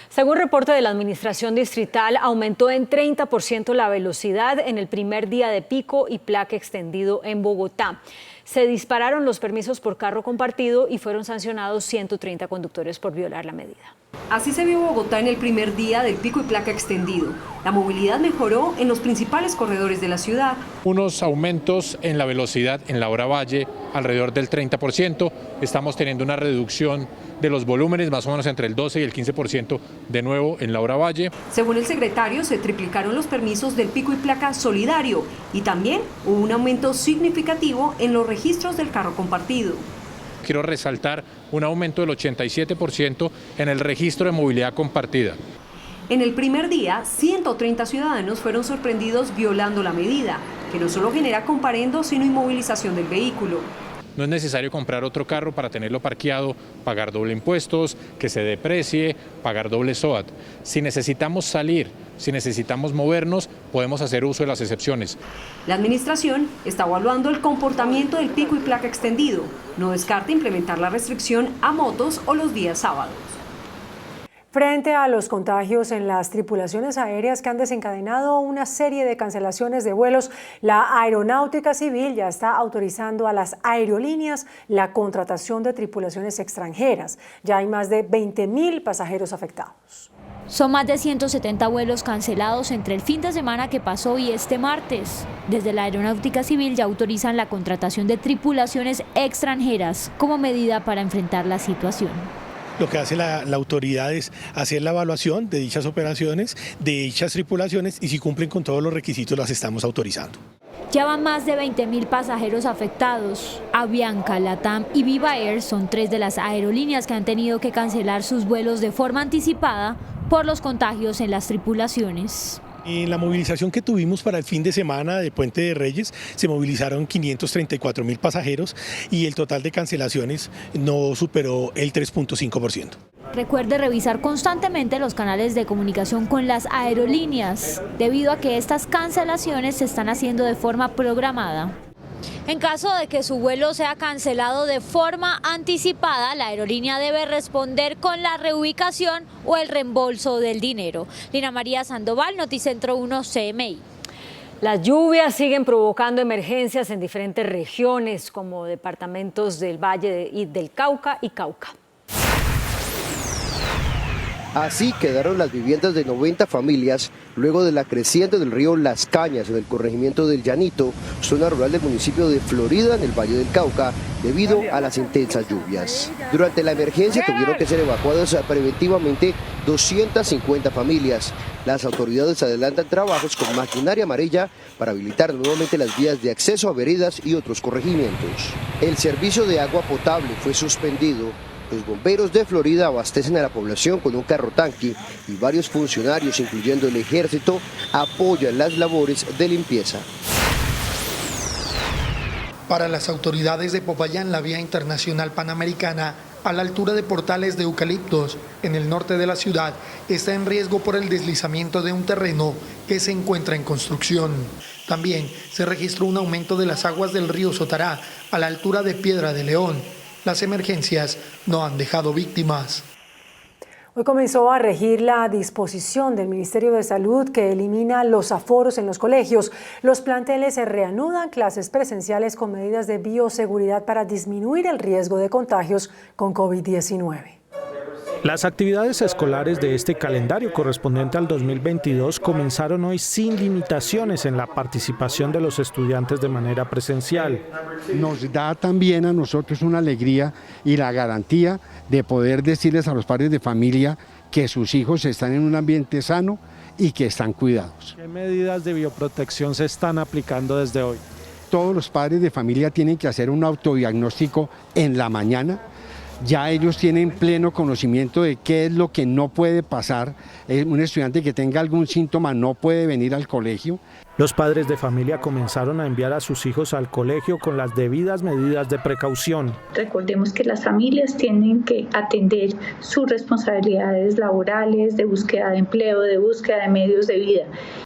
[SPEAKER 2] Según reporte de la Administración Distrital, aumentó en 30% la velocidad en el primer día de pico y placa extendido en Bogotá. Se dispararon los permisos por carro compartido y fueron sancionados 130 conductores por violar la medida.
[SPEAKER 21] Así se vio Bogotá en el primer día del pico y placa extendido. La movilidad mejoró en los principales corredores de la ciudad.
[SPEAKER 1] Unos aumentos en la velocidad en la hora valle alrededor del 30%. Estamos teniendo una reducción de los volúmenes más o menos entre el 12 y el 15% de nuevo en la hora valle.
[SPEAKER 21] Según el secretario, se triplicaron los permisos del pico y placa solidario y también hubo un aumento significativo en los registros del carro compartido.
[SPEAKER 1] Quiero resaltar un aumento del 87% en el registro de movilidad compartida.
[SPEAKER 21] En el primer día, 130 ciudadanos fueron sorprendidos violando la medida, que no solo genera comparendo, sino inmovilización del vehículo.
[SPEAKER 1] No es necesario comprar otro carro para tenerlo parqueado, pagar doble impuestos, que se deprecie, pagar doble SOAT. Si necesitamos salir, si necesitamos movernos, podemos hacer uso de las excepciones.
[SPEAKER 21] La administración está evaluando el comportamiento del pico y placa extendido. No descarta implementar la restricción a motos o los días sábados.
[SPEAKER 3] Frente a los contagios en las tripulaciones aéreas que han desencadenado una serie de cancelaciones de vuelos, la Aeronáutica Civil ya está autorizando a las aerolíneas la contratación de tripulaciones extranjeras. Ya hay más de 20.000 pasajeros afectados.
[SPEAKER 14] Son más de 170 vuelos cancelados entre el fin de semana que pasó y este martes. Desde la Aeronáutica Civil ya autorizan la contratación de tripulaciones extranjeras como medida para enfrentar la situación.
[SPEAKER 16] Lo que hace la autoridad es hacer la evaluación de dichas operaciones, de dichas tripulaciones, y si cumplen con todos los requisitos las estamos autorizando.
[SPEAKER 14] Ya van más de 20.000 pasajeros afectados. Avianca, LATAM y Viva Air son tres de las aerolíneas que han tenido que cancelar sus vuelos de forma anticipada por los contagios en las tripulaciones.
[SPEAKER 16] En la movilización que tuvimos para el fin de semana de Puente de Reyes se movilizaron 534.000 pasajeros y el total de cancelaciones no superó el 3.5%.
[SPEAKER 14] Recuerde revisar constantemente los canales de comunicación con las aerolíneas, debido a que estas cancelaciones se están haciendo de forma programada. En caso de que su vuelo sea cancelado de forma anticipada, la aerolínea debe responder con la reubicación o el reembolso del dinero. Lina María Sandoval, Noticentro 1 CMI.
[SPEAKER 2] Las lluvias siguen provocando emergencias en diferentes regiones, como departamentos del Valle del Cauca y Cauca.
[SPEAKER 6] Así quedaron las viviendas de 90 familias luego de la creciente del río Las Cañas en el corregimiento del Llanito, zona rural del municipio de Florida, en el Valle del Cauca, debido a las intensas lluvias. Durante la emergencia tuvieron que ser evacuadas preventivamente 250 familias. Las autoridades adelantan trabajos con maquinaria amarilla para habilitar nuevamente las vías de acceso a veredas y otros corregimientos. El servicio de agua potable fue suspendido. Los bomberos de Florida abastecen a la población con un carro tanque y varios funcionarios, incluyendo el ejército, apoyan las labores de limpieza.
[SPEAKER 15] Para las autoridades de Popayán, la vía internacional panamericana, a la altura de Portales de Eucaliptos, en el norte de la ciudad, está en riesgo por el deslizamiento de un terreno que se encuentra en construcción. También se registró un aumento de las aguas del río Sotará, a la altura de Piedra de León. Las emergencias no han dejado víctimas.
[SPEAKER 3] Hoy comenzó a regir la disposición del Ministerio de Salud que elimina los aforos en los colegios. Los planteles se reanudan clases presenciales con medidas de bioseguridad para disminuir el riesgo de contagios con COVID-19.
[SPEAKER 5] Las actividades escolares de este calendario correspondiente al 2022 comenzaron hoy sin limitaciones en la participación de los estudiantes de manera presencial.
[SPEAKER 17] Nos da también a nosotros una alegría y la garantía de poder decirles a los padres de familia que sus hijos están en un ambiente sano y que están cuidados.
[SPEAKER 5] ¿Qué medidas de bioprotección se están aplicando desde hoy?
[SPEAKER 17] Todos los padres de familia tienen que hacer un autodiagnóstico en la mañana. Ya ellos tienen pleno conocimiento de qué es lo que no puede pasar. Un estudiante que tenga algún síntoma no puede venir al colegio.
[SPEAKER 5] Los padres de familia comenzaron a enviar a sus hijos al colegio con las debidas medidas de precaución.
[SPEAKER 18] Recordemos que las familias tienen que atender sus responsabilidades laborales, de búsqueda de empleo, de búsqueda de medios de vida.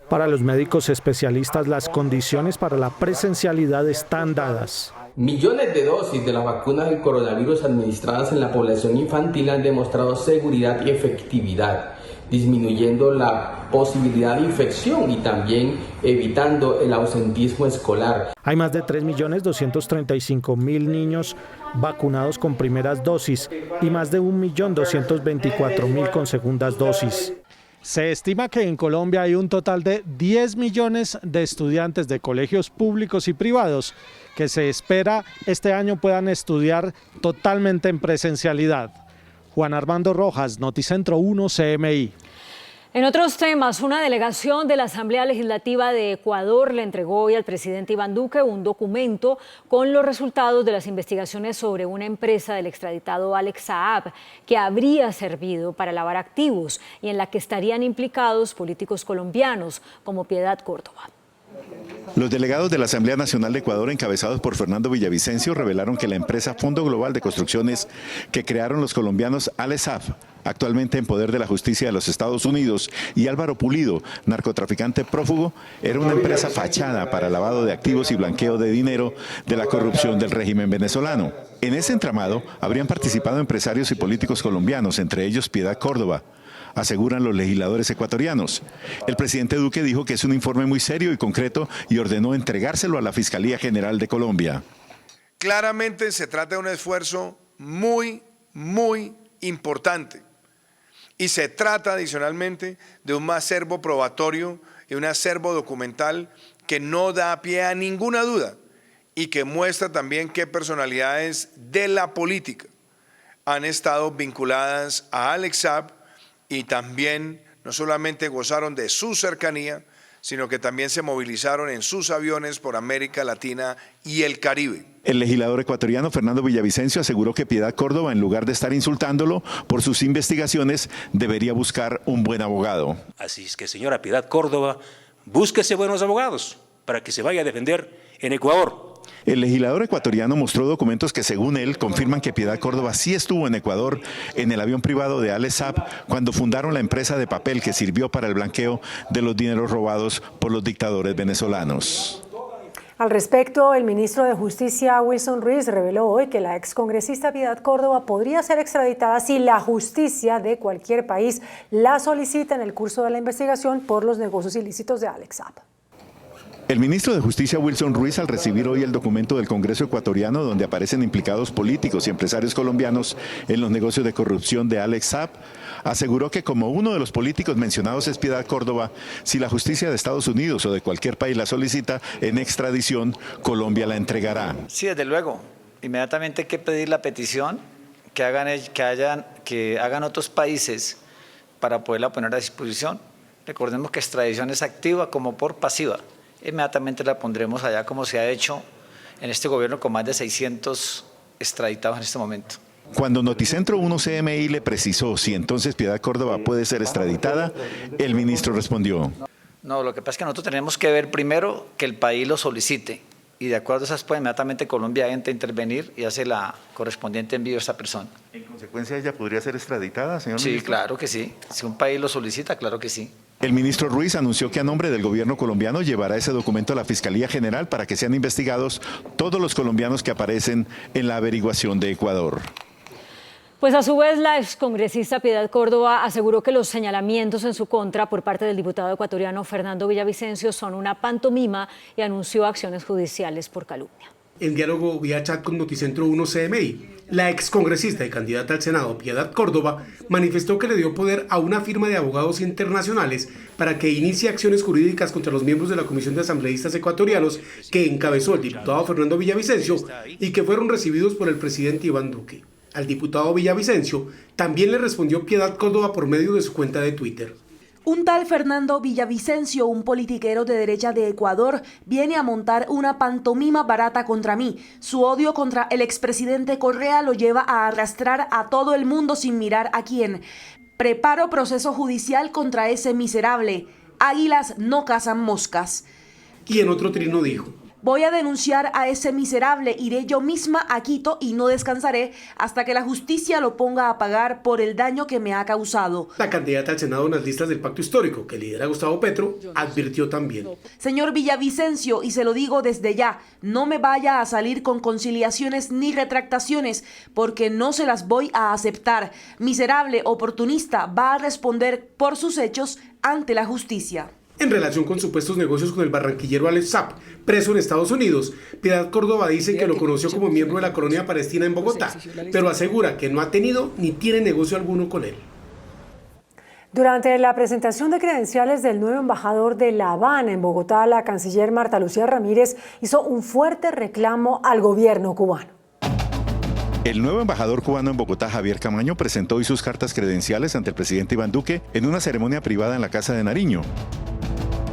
[SPEAKER 5] Para los médicos especialistas, las condiciones para la presencialidad están dadas.
[SPEAKER 20] Millones de dosis de la vacuna del coronavirus administradas en la población infantil han demostrado seguridad y efectividad. disminuyendo la posibilidad de infección y también evitando el ausentismo escolar.
[SPEAKER 5] Hay más de 3.235.000 niños vacunados con primeras dosis y más de 1.224.000 con segundas dosis. Se estima que en Colombia hay un total de 10 millones de estudiantes de colegios públicos y privados que se espera este año puedan estudiar totalmente en presencialidad. Juan Armando Rojas, Noticentro 1 CMI.
[SPEAKER 2] En otros temas, una delegación de la Asamblea Legislativa de Ecuador le entregó hoy al presidente Iván Duque un documento con los resultados de las investigaciones sobre una empresa del extraditado Alex Saab que habría servido para lavar activos y en la que estarían implicados políticos colombianos como Piedad Córdoba.
[SPEAKER 7] Los delegados de la Asamblea Nacional de Ecuador, encabezados por Fernando Villavicencio, revelaron que la empresa Fondo Global de Construcciones que crearon los colombianos Alex Saab, actualmente en poder de la justicia de los Estados Unidos, y Álvaro Pulido, narcotraficante prófugo, era una empresa fachada para lavado de activos y blanqueo de dinero de la corrupción del régimen venezolano. En ese entramado habrían participado empresarios y políticos colombianos, entre ellos Piedad Córdoba, aseguran los legisladores ecuatorianos. El presidente Duque dijo que es un informe muy serio y concreto y ordenó entregárselo a la Fiscalía General de Colombia.
[SPEAKER 9] Claramente se trata de un esfuerzo muy importante y se trata adicionalmente de un acervo probatorio y un acervo documental que no da pie a ninguna duda y que muestra también qué personalidades de la política han estado vinculadas a Alex Saab y también no solamente gozaron de su cercanía, sino que también se movilizaron en sus aviones por América Latina y el Caribe.
[SPEAKER 7] El legislador ecuatoriano Fernando Villavicencio aseguró que Piedad Córdoba, en lugar de estar insultándolo por sus investigaciones, debería buscar un buen abogado.
[SPEAKER 10] Así es que, señora Piedad Córdoba, búsquese buenos abogados para que se vaya a defender en Ecuador.
[SPEAKER 7] El legislador ecuatoriano mostró documentos que, según él, confirman que Piedad Córdoba sí estuvo en Ecuador en el avión privado de Alex Saab cuando fundaron la empresa de papel que sirvió para el blanqueo de los dineros robados por los dictadores venezolanos.
[SPEAKER 3] Al respecto, el ministro de Justicia, Wilson Ruiz, reveló hoy que la excongresista Piedad Córdoba podría ser extraditada si la justicia de cualquier país la solicita en el curso de la investigación por los negocios ilícitos de Alex Saab.
[SPEAKER 7] El ministro de Justicia, Wilson Ruiz, al recibir hoy el documento del Congreso ecuatoriano donde aparecen implicados políticos y empresarios colombianos en los negocios de corrupción de Alex Saab, aseguró que como uno de los políticos mencionados es Piedad Córdoba, si la justicia de Estados Unidos o de cualquier país la solicita en extradición, Colombia la entregará.
[SPEAKER 19] Sí, desde luego. Inmediatamente hay que pedir la petición que hagan otros países para poderla poner a disposición. Recordemos que extradición es activa como por pasiva. Inmediatamente la pondremos allá como se ha hecho en este gobierno con más de 600 extraditados en este momento.
[SPEAKER 7] Cuando Noticentro 1 CMI le precisó si entonces Piedad Córdoba puede ser extraditada, el ministro respondió.
[SPEAKER 19] No, lo que pasa es que nosotros tenemos que ver primero que el país lo solicite y de acuerdo a esas pues inmediatamente Colombia entra a intervenir y hace la correspondiente envío a esta persona.
[SPEAKER 7] ¿En consecuencia ella podría ser extraditada, señor
[SPEAKER 19] ministro? Sí, claro que sí. Si un país lo solicita, claro que sí.
[SPEAKER 7] El ministro Ruiz anunció que a nombre del gobierno colombiano llevará ese documento a la Fiscalía General para que sean investigados todos los colombianos que aparecen en la averiguación de Ecuador.
[SPEAKER 2] Pues a su vez la excongresista Piedad Córdoba aseguró que los señalamientos en su contra por parte del diputado ecuatoriano Fernando Villavicencio son una pantomima y anunció acciones judiciales por calumnia.
[SPEAKER 22] En diálogo vía chat con Noticentro 1 CMI, la excongresista y candidata al Senado, Piedad Córdoba, manifestó que le dio poder a una firma de abogados internacionales para que inicie acciones jurídicas contra los miembros de la Comisión de Asambleístas Ecuatorianos que encabezó el diputado Fernando Villavicencio y que fueron recibidos por el presidente Iván Duque. Al diputado Villavicencio también le respondió Piedad Córdoba por medio de su cuenta de Twitter.
[SPEAKER 23] Un tal Fernando Villavicencio, un politiquero de derecha de Ecuador, viene a montar una pantomima barata contra mí. Su odio contra el expresidente Correa lo lleva a arrastrar a todo el mundo sin mirar a quién. Preparo proceso judicial contra ese miserable. Águilas no cazan moscas.
[SPEAKER 22] Y en otro trino dijo:
[SPEAKER 23] Voy a denunciar a ese miserable, iré yo misma a Quito y no descansaré hasta que la justicia lo ponga a pagar por el daño que me ha causado.
[SPEAKER 22] La candidata al Senado en las listas del Pacto Histórico, que lidera Gustavo Petro, advirtió también.
[SPEAKER 23] Señor Villavicencio, y se lo digo desde ya, no me vaya a salir con conciliaciones ni retractaciones, porque no se las voy a aceptar. Miserable oportunista va a responder por sus hechos ante la justicia.
[SPEAKER 22] En relación con supuestos negocios con el barranquillero Alex Saab, preso en Estados Unidos, Piedad Córdoba dice que lo conoció como miembro de la colonia palestina en Bogotá, pero asegura que no ha tenido ni tiene negocio alguno con él.
[SPEAKER 3] Durante la presentación de credenciales del nuevo embajador de La Habana en Bogotá, la canciller Marta Lucía Ramírez hizo un fuerte reclamo al gobierno cubano.
[SPEAKER 7] El nuevo embajador cubano en Bogotá, Javier Camaño, presentó hoy sus cartas credenciales ante el presidente Iván Duque en una ceremonia privada en la Casa de Nariño.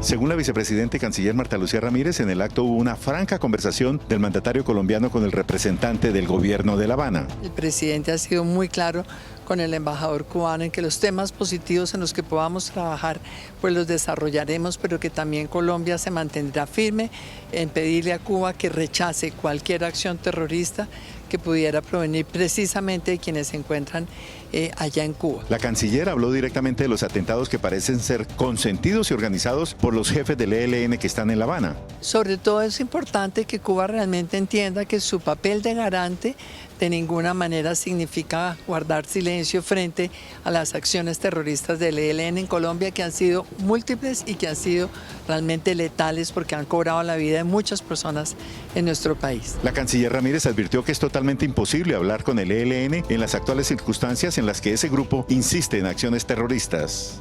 [SPEAKER 7] Según la vicepresidenta y canciller Marta Lucía Ramírez, en el acto hubo una franca conversación del mandatario colombiano con el representante del gobierno de La Habana.
[SPEAKER 4] El presidente ha sido muy claro con el embajador cubano en que los temas positivos en los que podamos trabajar, pues los desarrollaremos, pero que también Colombia se mantendrá firme en pedirle a Cuba que rechace cualquier acción terrorista que pudiera provenir precisamente de quienes se encuentran allá en Cuba.
[SPEAKER 7] La canciller habló directamente de los atentados que parecen ser consentidos y organizados por los jefes del ELN que están en La Habana.
[SPEAKER 4] Sobre todo es importante que Cuba realmente entienda que su papel de garante de ninguna manera significa guardar silencio frente a las acciones terroristas del ELN en Colombia, que han sido múltiples y que han sido realmente letales porque han cobrado la vida de muchas personas en nuestro país.
[SPEAKER 7] La canciller Ramírez advirtió que es totalmente imposible hablar con el ELN en las actuales circunstancias en las que ese grupo insiste en acciones terroristas.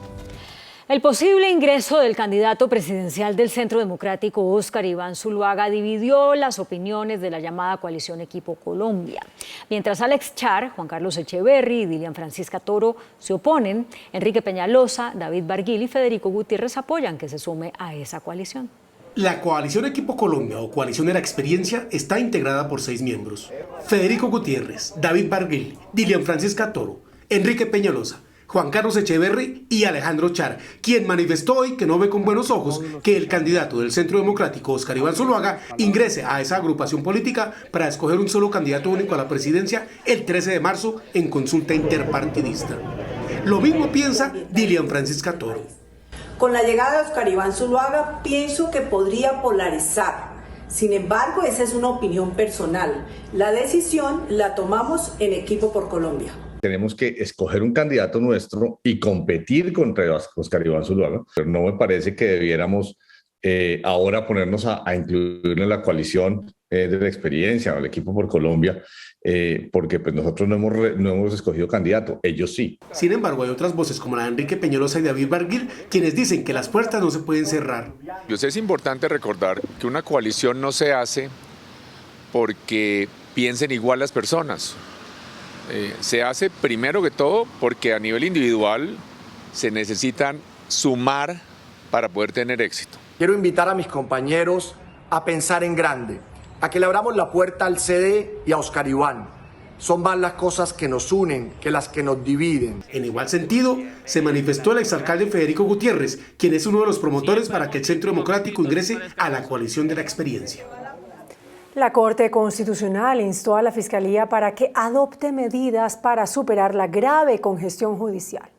[SPEAKER 2] El posible ingreso del candidato presidencial del Centro Democrático, Óscar Iván Zuluaga, dividió las opiniones de la llamada coalición Equipo Colombia. Mientras Alex Char, Juan Carlos Echeverry y Dilian Francisca Toro se oponen, Enrique Peñalosa, David Barguil y Federico Gutiérrez apoyan que se sume a esa coalición.
[SPEAKER 22] La coalición Equipo Colombia o coalición de la experiencia está integrada por 6 miembros. Federico Gutiérrez, David Barguil, Dilian Francisca Toro, Enrique Peñalosa, Juan Carlos Echeverry y Alejandro Char, quien manifestó hoy que no ve con buenos ojos que el candidato del Centro Democrático, Óscar Iván Zuluaga, ingrese a esa agrupación política para escoger un solo candidato único a la presidencia el 13 de marzo en consulta interpartidista. Lo mismo piensa Dilian Francisca Toro.
[SPEAKER 8] Con la llegada de Óscar Iván Zuluaga, pienso que podría polarizar. Sin embargo, esa es una opinión personal. La decisión la tomamos en Equipo por Colombia.
[SPEAKER 11] Tenemos que escoger un candidato nuestro y competir contra Óscar Iván Zuluaga. Pero no me parece que debiéramos ahora ponernos a incluirlo en la coalición de la experiencia o el Equipo por Colombia, porque pues nosotros no hemos escogido candidato, ellos sí.
[SPEAKER 22] Sin embargo, hay otras voces como la de Enrique Peñalosa y David Barguil, quienes dicen que las puertas no se pueden cerrar.
[SPEAKER 12] Es importante recordar que una coalición no se hace porque piensen igual las personas. Se hace primero que todo porque a nivel individual se necesitan sumar para poder tener éxito.
[SPEAKER 13] Quiero invitar a mis compañeros a pensar en grande, a que le abramos la puerta al CD y a Óscar Iván. Son más las cosas que nos unen que las que nos dividen.
[SPEAKER 22] En igual sentido, se manifestó el exalcalde Federico Gutiérrez, quien es uno de los promotores para que el Centro Democrático ingrese a la coalición de la experiencia.
[SPEAKER 3] La Corte Constitucional instó a la Fiscalía para que adopte medidas para superar la grave congestión judicial.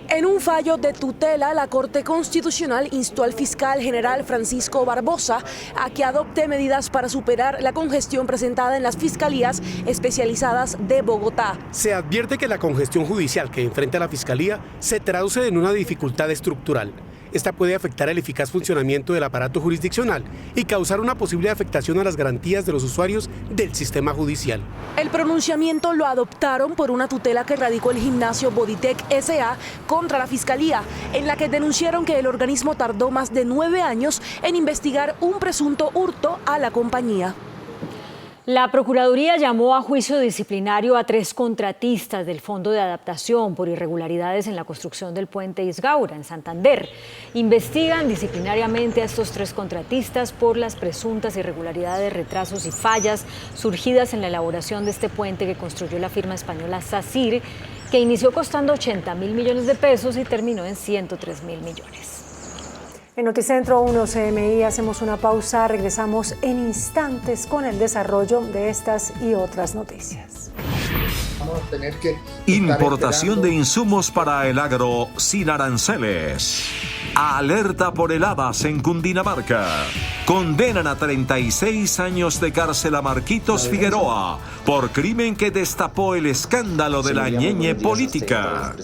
[SPEAKER 23] En un fallo de tutela, la Corte Constitucional instó al fiscal general Francisco Barbosa a que adopte medidas para superar la congestión presentada en las fiscalías especializadas de Bogotá.
[SPEAKER 22] Se advierte que la congestión judicial que enfrenta la Fiscalía se traduce en una dificultad estructural. Esta puede afectar el eficaz funcionamiento del aparato jurisdiccional y causar una posible afectación a las garantías de los usuarios del sistema judicial.
[SPEAKER 23] El pronunciamiento lo adoptaron por una tutela que radicó el gimnasio Bodytech S.A. contra la Fiscalía, en la que denunciaron que el organismo tardó más de 9 años en investigar un presunto hurto a la compañía.
[SPEAKER 2] La Procuraduría llamó a juicio disciplinario a 3 contratistas del Fondo de Adaptación por irregularidades en la construcción del puente Isgaura, en Santander. Investigan disciplinariamente a estos 3 contratistas por las presuntas irregularidades, retrasos y fallas surgidas en la elaboración de este puente que construyó la firma española SACIR, que inició costando 80.000 millones de pesos y terminó en 103.000 millones.
[SPEAKER 3] En Noticentro 1 CMI hacemos una pausa, regresamos en instantes con el desarrollo de estas y otras noticias.
[SPEAKER 15] Vamos a tener que
[SPEAKER 1] importación de insumos para el agro sin aranceles. Alerta por heladas en Cundinamarca. Condenan a 36 años de cárcel a Marquitos Figueroa por crimen que destapó el escándalo de la ñeñe política.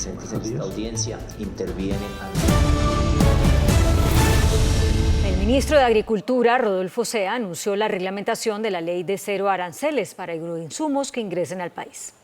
[SPEAKER 2] El ministro de Agricultura, Rodolfo Sea, anunció la reglamentación de la ley de cero aranceles para agroinsumos que ingresen al país.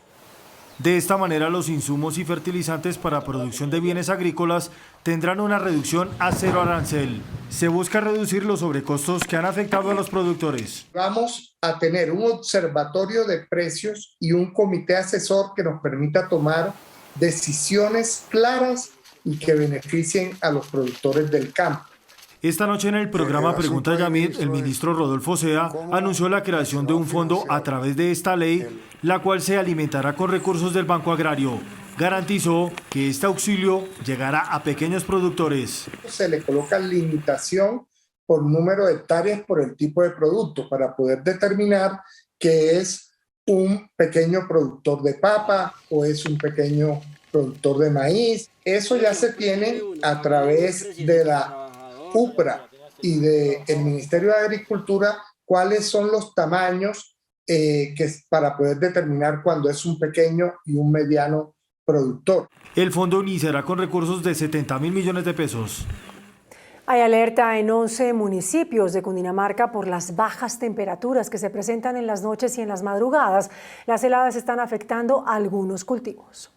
[SPEAKER 16] De esta manera, los insumos y fertilizantes para producción de bienes agrícolas tendrán una reducción a cero arancel. Se busca reducir los sobrecostos que han afectado a los productores.
[SPEAKER 15] Vamos a tener un observatorio de precios y un comité asesor que nos permita tomar decisiones claras y que beneficien a los productores del campo.
[SPEAKER 16] Esta noche en el programa Pregunta Yamit, el ministro Rodolfo Sea anunció la creación de un fondo a través de esta ley, la cual se alimentará con recursos del Banco Agrario. Garantizó que este auxilio llegará a pequeños productores.
[SPEAKER 15] Se le coloca limitación por número de hectáreas por el tipo de producto para poder determinar que es un pequeño productor de papa o es un pequeño productor de maíz. Eso ya se tiene a través de la UPRA y del Ministerio de Agricultura, cuáles son los tamaños para poder determinar cuándo es un pequeño y un mediano productor.
[SPEAKER 16] El fondo iniciará con recursos de 70.000 millones de pesos.
[SPEAKER 3] Hay alerta en 11 municipios de Cundinamarca por las bajas temperaturas que se presentan en las noches y en las madrugadas. Las heladas están afectando a algunos cultivos.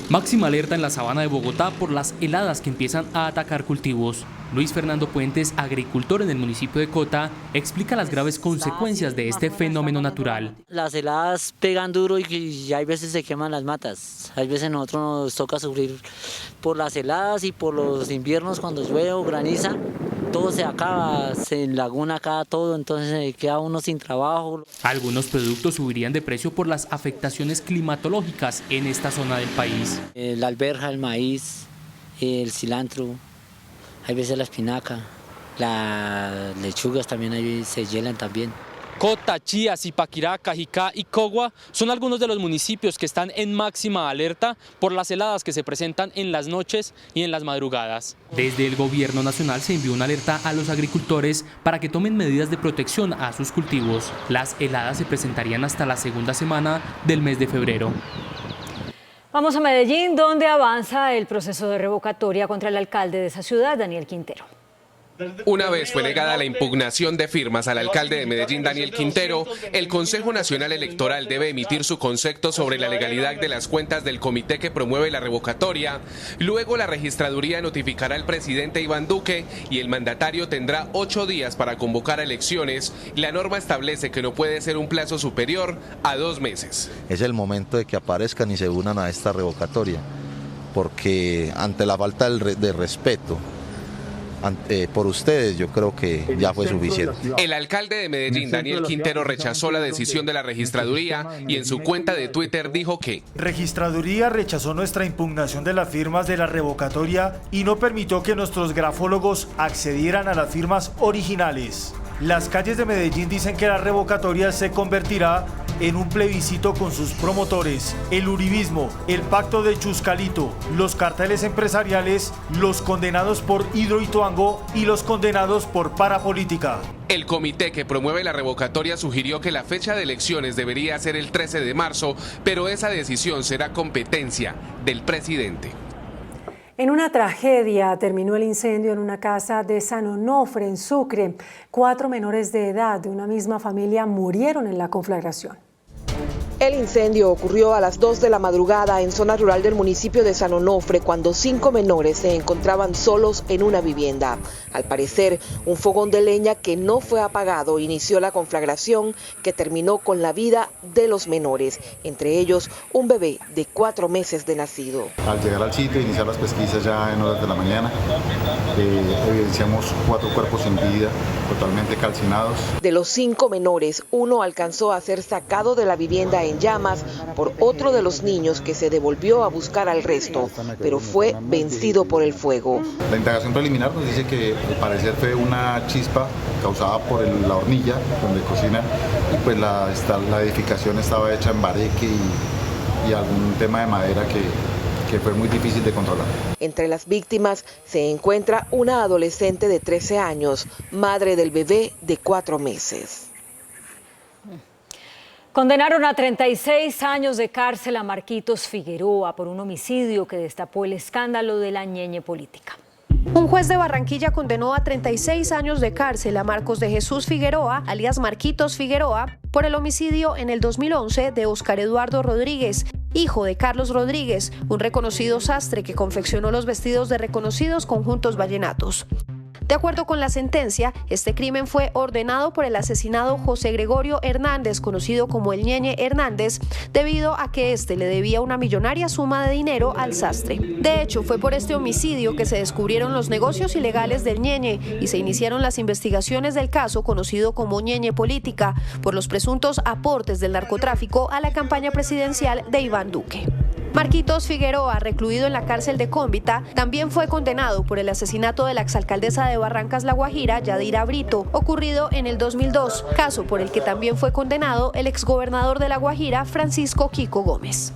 [SPEAKER 21] Máxima alerta en la sabana de Bogotá por las heladas que empiezan a atacar cultivos. Luis Fernando Puentes, agricultor en el municipio de Cota, explica las graves consecuencias de este fenómeno natural.
[SPEAKER 24] Las heladas pegan duro y hay veces se queman las matas. Hay veces nosotros nos toca sufrir por las heladas y por los inviernos cuando llueve o graniza. Todo se acaba, se enlaguna acá todo, entonces queda uno sin trabajo.
[SPEAKER 21] Algunos productos subirían de precio por las afectaciones climatológicas en esta zona del país.
[SPEAKER 24] La alberja, el maíz, el cilantro, hay veces la espinaca, las lechugas también ahí se hielan también.
[SPEAKER 21] Cota, Chía, Zipaquirá, Cajicá y Cogua son algunos de los municipios que están en máxima alerta por las heladas que se presentan en las noches y en las madrugadas. Desde el gobierno nacional se envió una alerta a los agricultores para que tomen medidas de protección a sus cultivos. Las heladas se presentarían hasta la segunda semana del mes de febrero.
[SPEAKER 2] Vamos a Medellín, donde avanza el proceso de revocatoria contra el alcalde de esa ciudad, Daniel Quintero.
[SPEAKER 25] Una vez fue negada la impugnación de firmas al alcalde de Medellín, Daniel Quintero, el Consejo Nacional Electoral debe emitir su concepto sobre la legalidad de las cuentas del comité que promueve la revocatoria. Luego la registraduría notificará al presidente Iván Duque y el mandatario tendrá 8 días para convocar a elecciones. La norma establece que no puede ser un plazo superior a 2 meses.
[SPEAKER 26] Es el momento de que aparezcan y se unan a esta revocatoria, porque ante la falta de respeto por ustedes, yo creo que ya fue suficiente.
[SPEAKER 25] El alcalde de Medellín, Daniel Quintero, rechazó la decisión de la registraduría y en su cuenta de Twitter dijo que
[SPEAKER 16] Registraduría rechazó nuestra impugnación de las firmas de la revocatoria y no permitió que nuestros grafólogos accedieran a las firmas originales. Las calles de Medellín dicen que la revocatoria se convertirá en un plebiscito con sus promotores, el uribismo, el pacto de Chuscalito, los carteles empresariales, los condenados por Hidroituango y los condenados por parapolítica.
[SPEAKER 25] El comité que promueve la revocatoria sugirió que la fecha de elecciones debería ser el 13 de marzo, pero esa decisión será competencia del presidente.
[SPEAKER 3] En una tragedia terminó el incendio en una casa de San Onofre, en Sucre. 4 menores de edad de una misma familia murieron en la conflagración.
[SPEAKER 27] El incendio ocurrió a las 2 de la madrugada en zona rural del municipio de San Onofre cuando 5 menores se encontraban solos en una vivienda. Al parecer, un fogón de leña que no fue apagado inició la conflagración que terminó con la vida de los menores, entre ellos un bebé de 4 meses de nacido.
[SPEAKER 28] Al llegar al sitio e iniciar las pesquisas ya en horas de la mañana, evidenciamos 4 cuerpos sin vida, totalmente calcinados.
[SPEAKER 27] De los 5 menores, uno alcanzó a ser sacado de la vivienda en llamas por otro de los niños que se devolvió a buscar al resto, pero fue vencido por el fuego.
[SPEAKER 28] La indagación preliminar nos dice que al parecer fue una chispa causada por la hornilla donde cocinan y pues la edificación estaba hecha en bareque y algún tema de madera que fue muy difícil de controlar.
[SPEAKER 27] Entre las víctimas se encuentra una adolescente de 13 años, madre del bebé de 4 meses.
[SPEAKER 2] Condenaron a 36 años de cárcel a Marquitos Figueroa por un homicidio que destapó el escándalo de la ñeñe política.
[SPEAKER 5] Un juez de Barranquilla condenó a 36 años de cárcel a Marcos de Jesús Figueroa, alias Marquitos Figueroa, por el homicidio en el 2011 de Óscar Eduardo Rodríguez, hijo de Carlos Rodríguez, un reconocido sastre que confeccionó los vestidos de reconocidos conjuntos vallenatos. De acuerdo con la sentencia, este crimen fue ordenado por el asesinado José Gregorio Hernández, conocido como el Ñeñe Hernández, debido a que éste le debía una millonaria suma de dinero al sastre. De hecho, fue por este homicidio que se descubrieron los negocios ilegales del Ñeñe y se iniciaron las investigaciones del caso conocido como Ñeñe Política, por los presuntos aportes del narcotráfico a la campaña presidencial de Iván Duque. Marquitos Figueroa, recluido en la cárcel de Cómbita, también fue condenado por el asesinato de la exalcaldesa de Barrancas La Guajira, Yadira Brito, ocurrido en el 2002, caso por el que también fue condenado el exgobernador de La Guajira, Francisco Quico Gómez.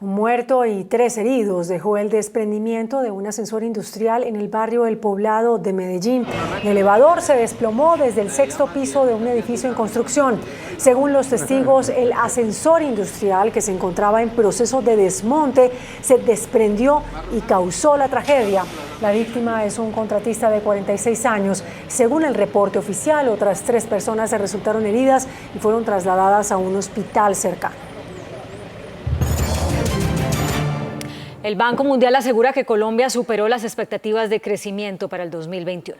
[SPEAKER 3] Un muerto y 3 heridos dejó el desprendimiento de un ascensor industrial en el barrio El Poblado de Medellín. El elevador se desplomó desde el 6º piso de un edificio en construcción. Según los testigos, el ascensor industrial, que se encontraba en proceso de desmonte, se desprendió y causó la tragedia. La víctima es un contratista de 46 años. Según el reporte oficial, otras 3 personas se resultaron heridas y fueron trasladadas a un hospital cercano. El Banco Mundial asegura que Colombia superó las expectativas de crecimiento para el 2021.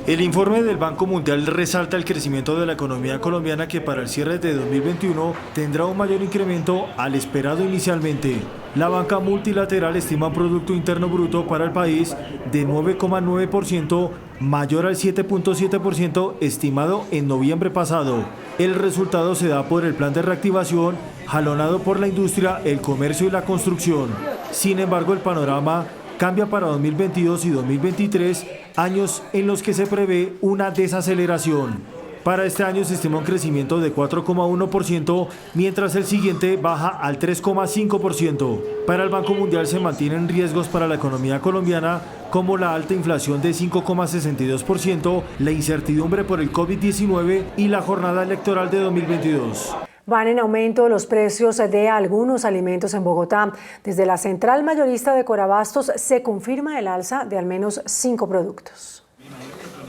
[SPEAKER 16] El informe del Banco Mundial resalta el crecimiento de la economía colombiana, que para el cierre de 2021 tendrá un mayor incremento al esperado inicialmente. La banca multilateral estima un Producto Interno Bruto para el país de 9,9%, mayor al 7,7% estimado en noviembre pasado. El resultado se da por el plan de reactivación jalonado por la industria, el comercio y la construcción. Sin embargo, el panorama cambia para 2022 y 2023, años en los que se prevé una desaceleración. Para este año se estima un crecimiento de 4,1%, mientras el siguiente baja al 3,5%. Para el Banco Mundial se mantienen riesgos para la economía colombiana, como la alta inflación de 5,62%, la incertidumbre por el COVID-19 y la jornada electoral de 2022.
[SPEAKER 3] Van en aumento los precios de algunos alimentos en Bogotá. Desde la central mayorista de Corabastos se confirma el alza de al menos 5 productos.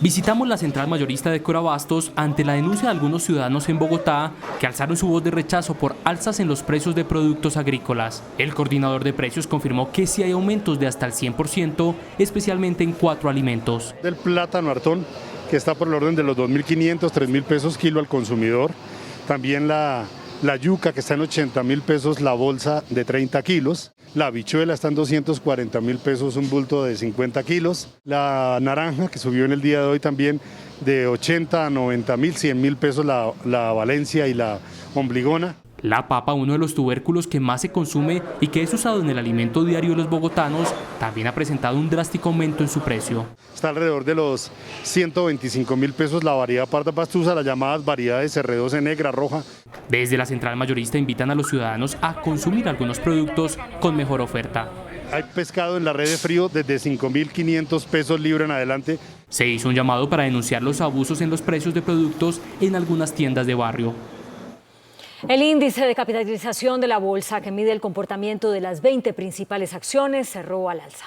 [SPEAKER 21] Visitamos la central mayorista de Corabastos ante la denuncia de algunos ciudadanos en Bogotá que alzaron su voz de rechazo por alzas en los precios de productos agrícolas. El coordinador de precios confirmó que sí hay aumentos de hasta el 100%, especialmente en 4 alimentos.
[SPEAKER 6] Del plátano Artón, que está por el orden de los 2.500, 3.000 pesos kilo al consumidor. También la yuca, que está en 80.000 pesos la bolsa de 30 kilos. La habichuela está en 240.000 pesos un bulto de 50 kilos. La naranja, que subió en el día de hoy también de 80 a 90.000, 100.000 pesos la Valencia y la Ombligona.
[SPEAKER 21] La papa, uno de los tubérculos que más se consume y que es usado en el alimento diario de los bogotanos, también ha presentado un drástico aumento en su precio.
[SPEAKER 6] Está alrededor de los 125.000 pesos la variedad parda pastusa, las llamadas variedades R12 negra, roja.
[SPEAKER 21] Desde la central mayorista invitan a los ciudadanos a consumir algunos productos con mejor oferta.
[SPEAKER 6] Hay pescado en la red de frío desde 5.500 pesos libra en adelante.
[SPEAKER 21] Se hizo un llamado para denunciar los abusos en los precios de productos en algunas tiendas de barrio.
[SPEAKER 2] El índice de capitalización de la bolsa, que mide el comportamiento de las 20 principales acciones, cerró al alza.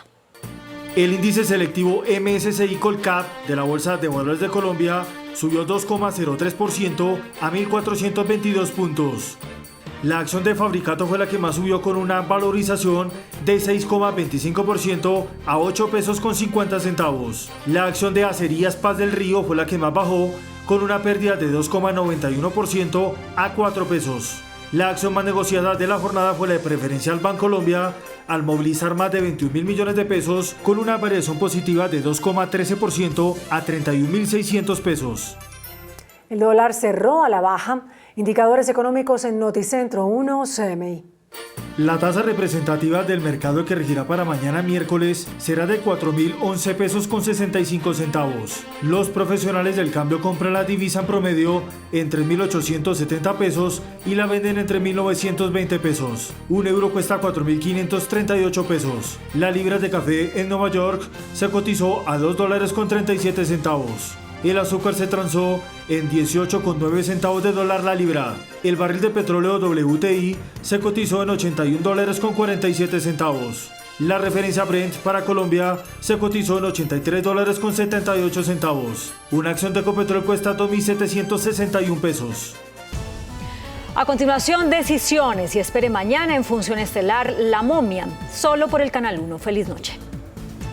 [SPEAKER 16] El índice selectivo MSCI Colcap de la Bolsa de Valores de Colombia subió 2,03% a 1.422 puntos. La acción de Fabricato fue la que más subió, con una valorización de 6,25% a 8 pesos con 50 centavos. La acción de Acerías Paz del Río fue la que más bajó, con una pérdida de 2,91% a 4 pesos. La acción más negociada de la jornada fue la de Preferencial Bancolombia, al movilizar más de 21.000 millones de pesos, con una variación positiva de 2,13% a 31.600 pesos.
[SPEAKER 3] El dólar cerró a la baja Indicadores económicos en Noticentro 1 CMI.
[SPEAKER 16] La tasa representativa del mercado que regirá para mañana miércoles será de 4.011 pesos con 65 centavos. Los profesionales del cambio compran la divisa en promedio en 3.870 pesos y la venden entre 1.920 pesos. Un euro cuesta 4.538 pesos. La libra de café en Nueva York se cotizó a $2.37. El azúcar se transó en 18,9 centavos de dólar la libra. El barril de petróleo WTI se cotizó en $81.47. La referencia Brent para Colombia se cotizó en $83.78. Una acción de Ecopetrol cuesta 2.761 pesos.
[SPEAKER 2] A continuación, Decisiones, y espere mañana en Función Estelar La Momia, solo por el Canal 1. Feliz noche.